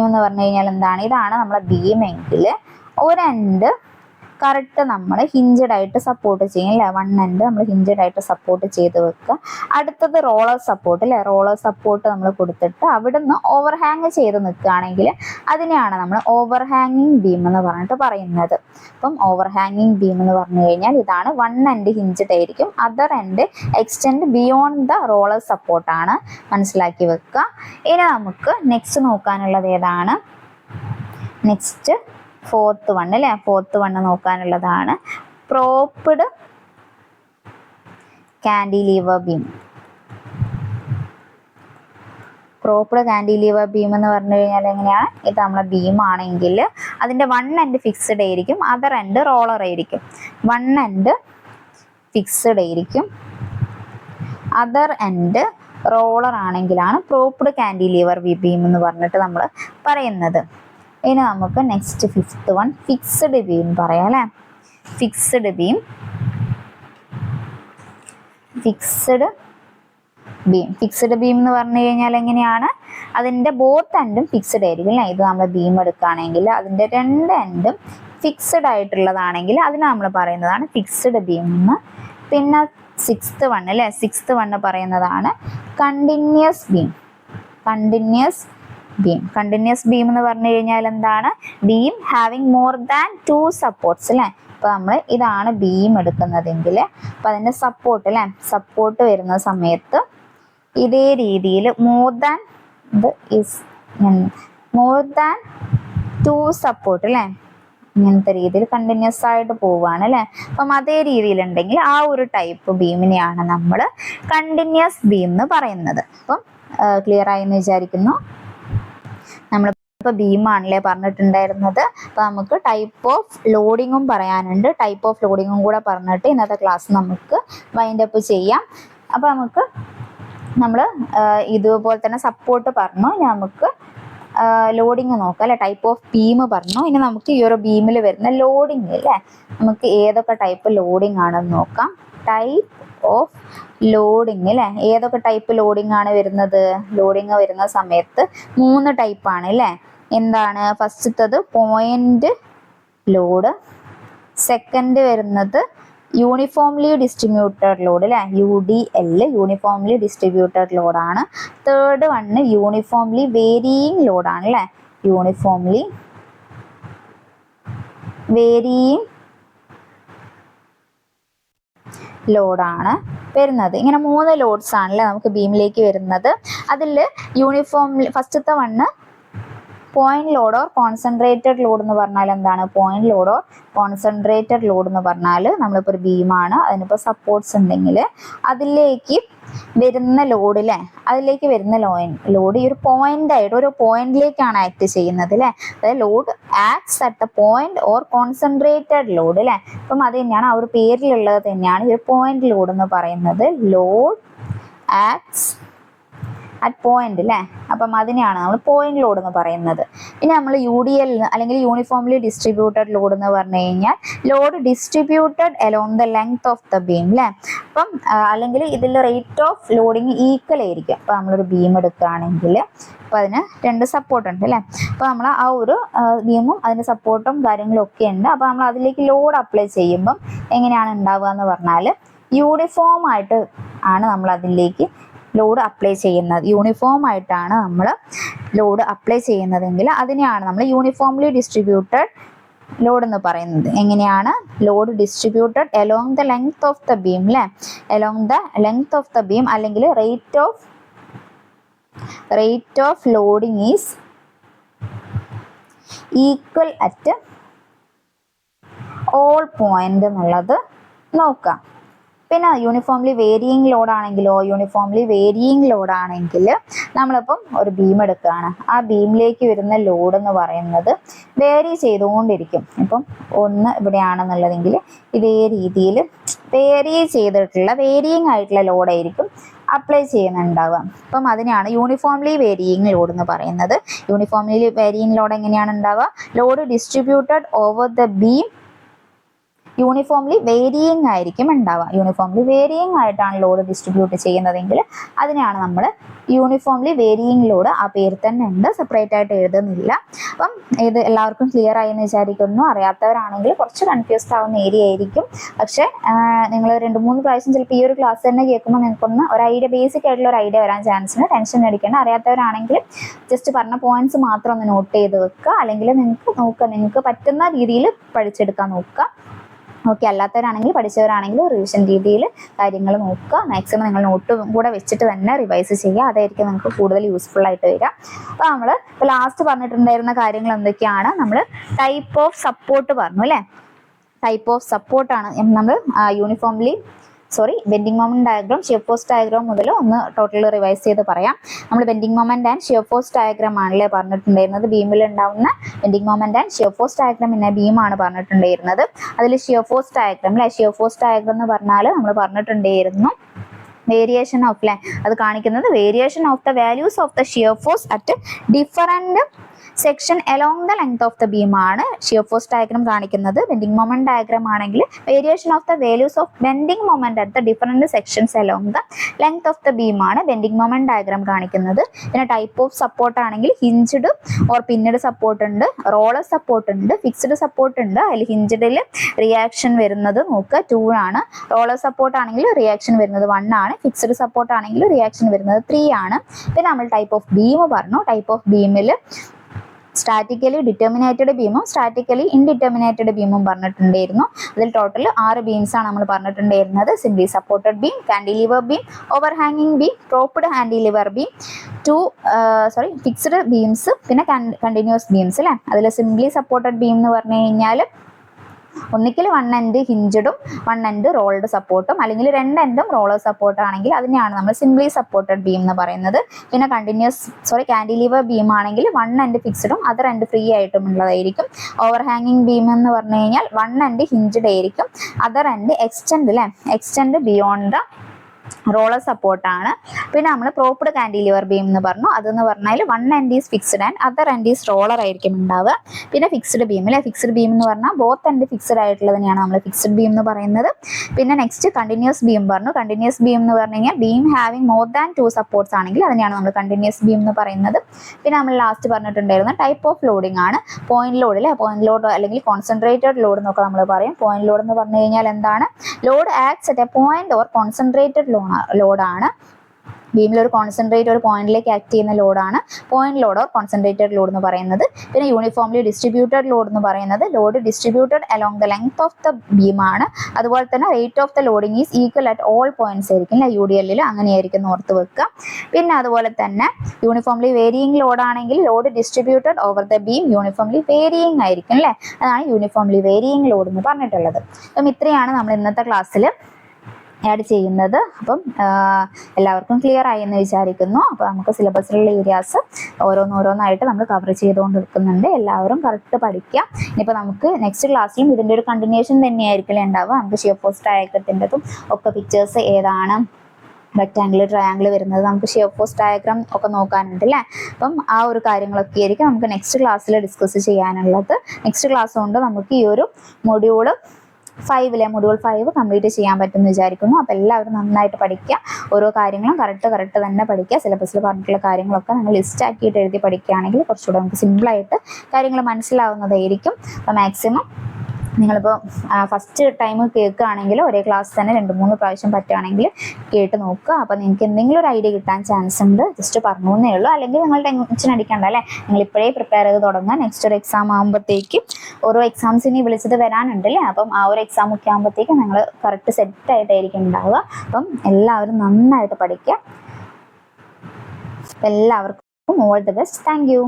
എന്ന് പറഞ്ഞു കഴിഞ്ഞാൽ എന്താണ്, ഇതാണ് നമ്മളെ ബീം എങ്കിൽ ഒരെൻഡ് കറക്റ്റ് നമ്മൾ ഹിഞ്ചഡ് ആയിട്ട് സപ്പോർട്ട് ചെയ്യും അല്ലേ. വൺ എൻഡ് നമ്മൾ ഹിഞ്ചഡ് ആയിട്ട് സപ്പോർട്ട് ചെയ്ത് വെക്കുക. അടുത്തത് റോളർ സപ്പോർട്ട് അല്ലേ. റോളർ സപ്പോർട്ട് നമ്മൾ കൊടുത്തിട്ട് അവിടുന്ന് ഓവർ ഹാങ് ചെയ്ത് നിൽക്കുകയാണെങ്കിൽ അതിനെയാണ് നമ്മൾ ഓവർ ഹാങ്ങിങ് ബീം എന്ന് പറഞ്ഞിട്ട് പറയുന്നത്. അപ്പം ഓവർ ഹാങ്ങിങ് ബീം എന്ന് പറഞ്ഞു കഴിഞ്ഞാൽ ഇതാണ്, വൺ എൻഡ് ഹിഞ്ചഡ് ആയിരിക്കും, other end extend beyond the roller സപ്പോർട്ടാണ്, മനസ്സിലാക്കി വെക്കുക. ഇനി നമുക്ക് നെക്സ്റ്റ് നോക്കാനുള്ളത് ഏതാണ്, നെക്സ്റ്റ് ഫോർത്ത് വൺ അല്ലേ. ഫോർത്ത് വണ്ണ് നോക്കാനുള്ളതാണ് propped cantilever beam. Propped cantilever beam എന്ന് പറഞ്ഞു കഴിഞ്ഞാൽ എങ്ങനെയാണ്, ഇത് നമ്മളെ ബീം ആണെങ്കിൽ അതിൻ്റെ വൺ എൻഡ് ഫിക്സ്ഡ് ആയിരിക്കും, അതർ എൻഡ് റോളർ ആയിരിക്കും. വൺ എൻഡ് ഫിക്സ്ഡ് ആയിരിക്കും, അതർ എൻഡ് റോളർ ആണെങ്കിലാണ് പ്രോപ്ഡ് കാൻഡിലീവർ ബീം എന്ന് പറഞ്ഞിട്ട് നമ്മൾ പറയുന്നത്. ഇനി നമുക്ക് next fifth one fixed beam പറയാം അല്ലേ. ഫിക്സ്ഡ് ബീം എന്ന് പറഞ്ഞു കഴിഞ്ഞാൽ എങ്ങനെയാണ്, അതിൻ്റെ ബോത്ത് എൻഡും ഫിക്സ്ഡ് ആയിരിക്കും അല്ലേ. ഇത് നമ്മൾ ബീം എടുക്കുകയാണെങ്കിൽ അതിൻ്റെ രണ്ട് എൻഡും ഫിക്സ്ഡ് ആയിട്ടുള്ളതാണെങ്കിൽ അതിന് നമ്മൾ പറയുന്നതാണ് ഫിക്സ്ഡ് ബീം എന്ന്. പിന്നെ സിക്സ്ത് വൺ അല്ലേ, സിക്സ്ത് വണ്ണ് പറയുന്നതാണ് കണ്ടിന്യൂസ് ബീം. കണ്ടിന്യൂസ് ബീം എന്ന് പറഞ്ഞു കഴിഞ്ഞാൽ എന്താണ്, beam having more than 2 supports അല്ലേ. അപ്പോൾ നമ്മൾ ഇതാണ് ബീം എടുക്കുന്നതെങ്കിൽ അപ്പോൾ അതിൻ്റെ സപ്പോർട്ട് അല്ലേ, സപ്പോർട്ട് വരുന്ന സമയത്ത് ഇതേ രീതിയിൽ മോർ ദാൻ 2 സപ്പോർട്ട് അല്ലേ, ഇങ്ങനത്തെ രീതിയിൽ കണ്ടിന്യൂസ് ആയിട്ട് പോവുകയാണ് അല്ലേ. അപ്പം അതേ രീതിയിലുണ്ടെങ്കിൽ ആ ഒരു ടൈപ്പ് ബീമിനെയാണ് നമ്മൾ കണ്ടിന്യൂസ് ബീം എന്ന് പറയുന്നത്. അപ്പം ക്ലിയർ ആയി എന്ന് വിചാരിക്കുന്നു. നമ്മളിപ്പോൾ ബീമാണല്ലേ പറഞ്ഞിട്ടുണ്ടായിരുന്നത്. അപ്പോൾ നമുക്ക് ടൈപ്പ് ഓഫ് ലോഡിങ്ങും പറയാനുണ്ട്. ടൈപ്പ് ഓഫ് ലോഡിങ്ങും കൂടെ പറഞ്ഞിട്ട് ഇന്നത്തെ ക്ലാസ് നമുക്ക് വൈൻഡ് അപ്പ് ചെയ്യാം. അപ്പോൾ നമുക്ക് നമ്മൾ ഇതുപോലെ തന്നെ സപ്പോർട്ട് പറഞ്ഞു, നമുക്ക് ലോഡിങ് നോക്കാം അല്ലെ. ടൈപ്പ് ഓഫ് ബീം പറഞ്ഞു. ഇനി നമുക്ക് ഈ ഒരു ബീമിൽ വരുന്ന ലോഡിങ് അല്ലേ, നമുക്ക് ഏതൊക്കെ ടൈപ്പ് ലോഡിങ് ആണെന്ന് നോക്കാം. ടൈപ്പ് ഓഫ് ലോഡിങ് അല്ലേ, ഏതൊക്കെ ടൈപ്പ് ലോഡിങ് ആണ് വരുന്നത്. ലോഡിങ് വരുന്ന സമയത്ത് 3 ടൈപ്പാണ് അല്ലേ. എന്താണ്, ഫസ്റ്റത്തത് പോയിന്റ് ലോഡ്, സെക്കൻഡ് വരുന്നത് യൂണിഫോംലി ഡിസ്ട്രിബ്യൂട്ടഡ് ലോഡ് അല്ലേ, UDL, യൂണിഫോംലി ഡിസ്ട്രിബ്യൂട്ടഡ് ലോഡാണ്. തേർഡ് വണ്ണ് യൂണിഫോംലി വേരിയിങ് ലോഡാണ് അല്ലേ, യൂണിഫോംലി വേരിയിങ് ലോഡാണ് വരുന്നത്. ഇങ്ങനെ 3 ലോഡ്സ് ആണല്ലേ നമുക്ക് ബീമിലേക്ക് വരുന്നത്. അതിൽ യൂണിഫോംലി ഫസ്റ്റത്തെ one point load or concentrated load എന്ന് പറഞ്ഞാൽ എന്താണ്? Point load or concentrated load എന്ന് പറഞ്ഞാൽ നമ്മളിപ്പോൾ ഒരു ബീമാണ്, അതിനിപ്പോൾ സപ്പോർട്ട്സ് ഉണ്ടെങ്കിൽ അതിലേക്ക് വരുന്ന ലോഡ് അല്ലേ, അതിലേക്ക് വരുന്ന ലോഡ് ഈ ഒരു പോയിന്റ് ആയിട്ട് ഒരു പോയിന്റിലേക്കാണ് ആക്ട് ചെയ്യുന്നത് അല്ലേ. അതായത് load acts at the point or concentrated load അല്ലേ. അപ്പം അത് തന്നെയാണ് ആ ഒരു പേരിലുള്ളത് തന്നെയാണ് ഈ ഒരു പോയിന്റ് ലോഡ് എന്ന് പറയുന്നത്. ലോഡ് ആക്ട്സ് അറ്റ് പോയിന്റ് അല്ലേ. അപ്പം അതിനെയാണ് നമ്മൾ പോയിന്റ് ലോഡ് എന്ന് പറയുന്നത്. പിന്നെ നമ്മൾ UDL അല്ലെങ്കിൽ യൂണിഫോംലി ഡിസ്ട്രിബ്യൂട്ടഡ് ലോഡ് എന്ന് പറഞ്ഞു കഴിഞ്ഞാൽ load distributed along the length of the beam അല്ലേ. അപ്പം അല്ലെങ്കിൽ ഇതിൽ റേറ്റ് ഓഫ് ലോഡിങ് ഈക്വൽ ആയിരിക്കും. അപ്പം നമ്മളൊരു ബീം എടുക്കുകയാണെങ്കിൽ അപ്പം അതിന് 2 സപ്പോർട്ട് ഉണ്ട് അല്ലേ. അപ്പോൾ നമ്മൾ ആ ഒരു ബീമും അതിൻ്റെ സപ്പോർട്ടും കാര്യങ്ങളും ഒക്കെ ഉണ്ട്. അപ്പോൾ നമ്മൾ അതിലേക്ക് ലോഡ് അപ്ലൈ ചെയ്യുമ്പം എങ്ങനെയാണ് ഉണ്ടാവുക എന്ന് പറഞ്ഞാൽ യൂണിഫോം ആയിട്ട് ആണ് നമ്മൾ അതിലേക്ക് ലോഡ് അപ്ലൈ ചെയ്യുന്നത്. യൂണിഫോം ആയിട്ടാണ് നമ്മൾ ലോഡ് അപ്ലൈ ചെയ്യുന്നതെങ്കിൽ അതിനെയാണ് നമ്മൾ യൂണിഫോംലി ഡിസ്ട്രിബ്യൂട്ടഡ് ലോഡ് എന്ന് പറയുന്നത്. എങ്ങനെയാണ്? Load distributed along the length of the beam അല്ലേ. Along the length of the beam അല്ലെങ്കിൽ rate of loading is equal at all point എന്നുള്ളത് നോക്കാം. പിന്നെ യൂണിഫോംലി വേരിയിങ് ലോഡ് ആണെങ്കിൽ നമ്മളിപ്പം ഒരു ബീം എടുക്കുകയാണ്. ആ ബീമിലേക്ക് വരുന്ന ലോഡ് എന്ന് പറയുന്നത് വേരി ചെയ്തുകൊണ്ടിരിക്കും. ഇപ്പം 1 ഇവിടെയാണെന്നുള്ളതെങ്കിൽ ഇതേ രീതിയിൽ വേരിയിങ് ആയിട്ടുള്ള ലോഡായിരിക്കും അപ്ലൈ ചെയ്യുന്നുണ്ടാവുക. അപ്പം അതിനെയാണ് യൂണിഫോംലി വേരിയിങ് ലോഡ് എന്ന് പറയുന്നത്. യൂണിഫോംലി വേരിയിങ് ലോഡ് എങ്ങനെയാണ് ഉണ്ടാവുക? Load distributed over the beam uniformly varying ആയിരിക്കും ഉണ്ടാവുക. യൂണിഫോംലി വേരിയിങ് ആയിട്ടാണ് ലോഡ് ഡിസ്ട്രിബ്യൂട്ട് ചെയ്യുന്നതെങ്കിൽ അതിനെയാണ് നമ്മൾ യൂണിഫോംലി വേരിയിങ് ലോഡ്. ആ പേര് തന്നെ ഉണ്ട്, സെപ്പറേറ്റ് ആയിട്ട് എഴുതുന്നില്ല. അപ്പം ഇത് എല്ലാവർക്കും ക്ലിയർ ആയി എന്ന് വിചാരിക്കുന്നു. അറിയാത്തവരാണെങ്കിൽ കുറച്ച് കൺഫ്യൂസ്ഡ് ആവുന്ന ഏരിയ ആയിരിക്കും. പക്ഷേ നിങ്ങൾ 2-3 പ്രാവശ്യം ചിലപ്പോൾ ഈ ഒരു ക്ലാസ് തന്നെ കേൾക്കുമ്പോൾ നിങ്ങൾക്കൊന്ന് ഒരു ഐഡിയ, ബേസിക് ആയിട്ടുള്ള ഒരു ഐഡിയ വരാൻ ചാൻസ് ഉണ്ട്. ടെൻഷൻ അടിക്കേണ്ട. അറിയാത്തവരാണെങ്കിൽ ജസ്റ്റ് പറഞ്ഞ പോയിന്റ്സ് മാത്രം ഒന്ന് നോട്ട് ചെയ്ത് വെക്കുക. അല്ലെങ്കിൽ നിങ്ങൾക്ക് പറ്റുന്ന രീതിയിൽ പഠിച്ചെടുക്കാൻ നോക്കുക. ഓക്കെ, അല്ലാത്തവരാണെങ്കിൽ പഠിച്ചവരാണെങ്കിൽ റിവിഷൻ രീതിയിൽ കാര്യങ്ങൾ നോക്കുക. മാക്സിമം നിങ്ങൾ നോട്ടും കൂടെ വെച്ചിട്ട് തന്നെ റിവൈസ് ചെയ്യുക. അതായിരിക്കും നിങ്ങൾക്ക് കൂടുതൽ യൂസ്ഫുൾ ആയിട്ട് വരിക. അപ്പോൾ നമ്മൾ ഇപ്പോൾ ലാസ്റ്റ് പറഞ്ഞിട്ടുണ്ടായിരുന്ന കാര്യങ്ങൾ എന്തൊക്കെയാണ്? നമ്മൾ ടൈപ്പ് ഓഫ് സപ്പോർട്ട് പറഞ്ഞു അല്ലേ. ടൈപ്പ് ഓഫ് സപ്പോർട്ടാണ് നമ്മൾ bending moment diagram, shear force diagram മുതൽ ഒന്ന് ടോട്ടൽ റിവൈസ് ചെയ്ത് പറയാം. നമ്മൾ bending moment and shear force diagram ആണല്ലേ പറഞ്ഞിട്ടുണ്ടായിരുന്നത്. ബീമിൽ ഉണ്ടാവുന്ന bending moment and shear force diagram എന്ന ബീമാണ് പറഞ്ഞിട്ടുണ്ടായിരുന്നത്. അതിൽ ഷിയർ ഫോഴ്സ് ഡയഗ്രാം എന്ന് പറഞ്ഞാൽ നമ്മൾ പറഞ്ഞിട്ടുണ്ടായിരുന്നു വേരിയേഷൻ ഓഫ് അത് കാണിക്കുന്നത് variation of the values of the shear force at different section along the length of the beam ആണ് ഷിയർ ഫോഴ്സ് ഡയഗ്രാം കാണിക്കുന്നത്. ബെൻഡിങ് മൊമെന്റ് ഡയഗ്രാം ആണെങ്കിൽ variation of the values of bending moment at the different sections along the length of the beam ആണ് bending moment diagram കാണിക്കുന്നത്. പിന്നെ type of support ആണെങ്കിൽ hinged or പിന്നഡ് support ഉണ്ട്, roller support ഉണ്ട്, fixed support ഉണ്ട്. അതിൽ ഹിഞ്ച്ഡിൽ reaction വരുന്നത് നോക്കുക 2 ആണ്. റോളർ സപ്പോർട്ട് ആണെങ്കിൽ റിയാക്ഷൻ വരുന്നത് 1 ആണ്. ഫിക്സ്ഡ് സപ്പോർട്ട് ആണെങ്കിൽ റിയാക്ഷൻ വരുന്നത് 3 ആണ്. പിന്നെ നമ്മൾ ടൈപ്പ് ഓഫ് ബീം പറഞ്ഞു. ടൈപ്പ് ഓഫ് ബീമിൽ സ്റ്റാറ്റിക്കലി ഡിറ്റർമിനേറ്റഡ് ബീമും സ്റ്റാറ്റിക്കലി ഇൻഡിറ്റർമിനേറ്റഡ് ബീമും പറഞ്ഞിട്ടുണ്ടായിരുന്നു. അതിൽ ടോട്ടൽ 6 ബീംസ് ആണ് നമ്മൾ പറഞ്ഞിട്ടുണ്ടായിരുന്നത്. Simply supported beam, cantilever beam, ഓവർഹാങ്ങിങ് beam, propped cantilever beam, fixed beams, പിന്നെ കണ്ടിന്യൂസ് ബീംസ് അല്ലേ. അതിൽ സിംപ്ലി സപ്പോർട്ടഡ് ബീം എന്ന് പറഞ്ഞു കഴിഞ്ഞാൽ ഒന്നിക്കൽ 1 എൻഡ് ഹിഞ്ച്ഡും 1 എൻഡ് റോൾഡ് സപ്പോർട്ടും, അല്ലെങ്കിൽ 2 എൻഡും റോളർ സപ്പോർട്ട് ആണെങ്കിൽ അതിനെയാണ് നമ്മൾ സിംപ്ലി സപ്പോർട്ടഡ് ബീം എന്ന് പറയുന്നത്. പിന്നെ കാൻഡിലിവർ ബീം ആണെങ്കിൽ 1 എൻഡ് ഫിക്സ്ഡും അതർ എൻഡ് ഫ്രീ ആയിട്ടും ഉള്ളതായിരിക്കും. ഓവർ ഹാങ്ങിങ് ബീം എന്ന് പറഞ്ഞു കഴിഞ്ഞാൽ 1 എൻഡ് ഹിഞ്ച്ഡ് ആയിരിക്കും, other end extend beyond the roller സപ്പോർട്ടാണ്. പിന്നെ നമ്മൾ പ്രോപ്ഡ് കാൻഡിലിവർ ബീം എന്ന് പറഞ്ഞു. അതെന്ന് പറഞ്ഞാൽ 1 end is fixed and other end is roller ആയിരിക്കും ഉണ്ടാവുക. പിന്നെ ഫിക്സ്ഡ് ബീം എന്ന് പറഞ്ഞാൽ ബോത്ത് എൻഡ് ഫിക്സ്ഡ് ആയിട്ടുള്ളതിനെയാണ് നമ്മൾ ഫിക്സ്ഡ് ബീം എന്ന് പറയുന്നത്. പിന്നെ നെക്സ്റ്റ് കണ്ടിന്യൂസ് ബീം പറഞ്ഞു. കണ്ടിന്യൂസ് ബീം എന്ന് പറഞ്ഞു കഴിഞ്ഞാൽ beam having more than 2 supports ആണെങ്കിൽ അതിനെയാണ് നമ്മൾ കണ്ടിന്യൂസ് ബീം എന്ന് പറയുന്നത്. പിന്നെ നമ്മൾ ലാസ്റ്റ് പറഞ്ഞിട്ടുണ്ടായിരുന്ന ടൈപ്പ് ഓഫ് ലോഡിംഗ് ആണ് പോയിന്റ് ലോഡ് അല്ലെങ്കിൽ കോൺസെൻട്രേറ്റഡ് ലോഡ് എന്നൊക്കെ നമ്മൾ പറയും. പോയിന്റ് ലോഡ് എന്ന് പറഞ്ഞു കഴിഞ്ഞാൽ എന്താണ്? Load acts at a point or concentrated ലോഡാണ്. ബീമിൽ ഒരു കോൺസെൻട്രേറ്റ് ഒരു പോയിന്റിലേക്ക് ആക്ട് ചെയ്യുന്ന ലോഡാണ് point load or concentrated load എന്ന് പറയുന്നത്. പിന്നെ യൂണിഫോംലി ഡിസ്ട്രിബ്യൂട്ടഡ് ലോഡ് എന്ന് പറയുന്നത് load distributed along the length of the beam ആണ്. അതുപോലെ തന്നെ rate of the loading is equal at all points ആയിരിക്കും അല്ലെ, UDL അങ്ങനെയായിരിക്കും ഓർത്ത് വെക്കുക. പിന്നെ അതുപോലെ തന്നെ യൂണിഫോംലി വേരിയിങ് ലോഡ് ആണെങ്കിൽ load distributed over the beam uniformly varying ആയിരിക്കും അല്ലെ, അതാണ് യൂണിഫോംലി വേരിയിങ് ലോഡ് എന്ന് പറഞ്ഞിട്ടുള്ളത്. അപ്പം ഇത്രയാണ് നമ്മൾ ഇന്നത്തെ ക്ലാസ്സിൽ ആഡ് ചെയ്യുന്നത്. അപ്പം എല്ലാവർക്കും ക്ലിയർ ആയി എന്ന് വിചാരിക്കുന്നു. അപ്പോൾ നമുക്ക് സിലബസിലുള്ള ഏരിയാസ് ഓരോന്നോരോന്നായിട്ട് നമ്മൾ കവർ ചെയ്തുകൊണ്ടിരിക്കുന്നുണ്ട്. എല്ലാവരും കറക്റ്റ് പഠിക്കുക. ഇനിയിപ്പോൾ നമുക്ക് നെക്സ്റ്റ് ക്ലാസ്സിലും ഇതിൻ്റെ ഒരു കണ്ടിന്യൂഷൻ തന്നെയായിരിക്കും ഉണ്ടാവുക. നമുക്ക് ഷിയർ ഫോഴ്സ് ഡയഗ്രത്തിൻ്റെതും ഒക്കെ പിക്ചേഴ്സ് ഏതാണ്, റെക്റ്റാങ്കിൾ ട്രയാങ്കിൾ വരുന്നത്, നമുക്ക് ഷിയർ ഫോഴ്സ് ഡയഗ്രാം ഒക്കെ നോക്കാനുണ്ട് അല്ലേ. അപ്പം ആ ഒരു കാര്യങ്ങളൊക്കെ ആയിരിക്കും നമുക്ക് നെക്സ്റ്റ് ക്ലാസ്സിൽ ഡിസ്കസ് ചെയ്യാനുള്ളത്. നെക്സ്റ്റ് ക്ലാസ് കൊണ്ട് നമുക്ക് ഈ ഒരു മൊഡ്യൂൾ 5 കംപ്ലീറ്റ് ചെയ്യാൻ പറ്റുമെന്ന് വിചാരിക്കുന്നു. അപ്പോൾ എല്ലാവരും നന്നായിട്ട് പഠിക്കുക. ഓരോ കാര്യങ്ങളും കറക്റ്റ് തന്നെ പഠിക്കുക. സിലബസിൽ പറഞ്ഞിട്ടുള്ള കാര്യങ്ങളൊക്കെ നിങ്ങൾ ലിസ്റ്റ് ആക്കിയിട്ട് എഴുതി പഠിക്കുകയാണെങ്കിൽ കുറച്ചുകൂടെ നമുക്ക് സിമ്പിളായിട്ട് കാര്യങ്ങൾ മനസ്സിലാവുന്നതായിരിക്കും. അപ്പോൾ മാക്സിമം നിങ്ങളിപ്പോൾ ഫസ്റ്റ് ടൈം കേൾക്കുകയാണെങ്കിൽ ഒരേ ക്ലാസ് തന്നെ 2-3 പ്രാവശ്യം പറ്റുകയാണെങ്കിൽ കേട്ട് നോക്കുക. അപ്പോൾ നിങ്ങൾക്ക് എന്തെങ്കിലും ഒരു ഐഡിയ കിട്ടാൻ ചാൻസ് ഉണ്ട്. ജസ്റ്റ് പറഞ്ഞു എന്നേ ഉള്ളൂ. അല്ലെങ്കിൽ നിങ്ങൾ ടെൻഷൻ അടിക്കണ്ട അല്ലേ, നിങ്ങൾ ഇപ്പോഴേ പ്രിപ്പയർ ചെയ്ത് തുടങ്ങുക. നെക്സ്റ്റ് ഒരു എക്സാം ആകുമ്പോഴത്തേക്കും ഓരോ എക്സാംസിനെ വിളിച്ചത് വരാനുണ്ട് അല്ലേ. അപ്പം ആ ഒരു എക്സാം ഒക്കെ ആകുമ്പോഴത്തേക്കും നിങ്ങൾ കറക്റ്റ് സെറ്റായിട്ടായിരിക്കും ഉണ്ടാവുക. അപ്പം എല്ലാവരും നന്നായിട്ട് പഠിക്കുക. എല്ലാവർക്കും all the best. Thank you.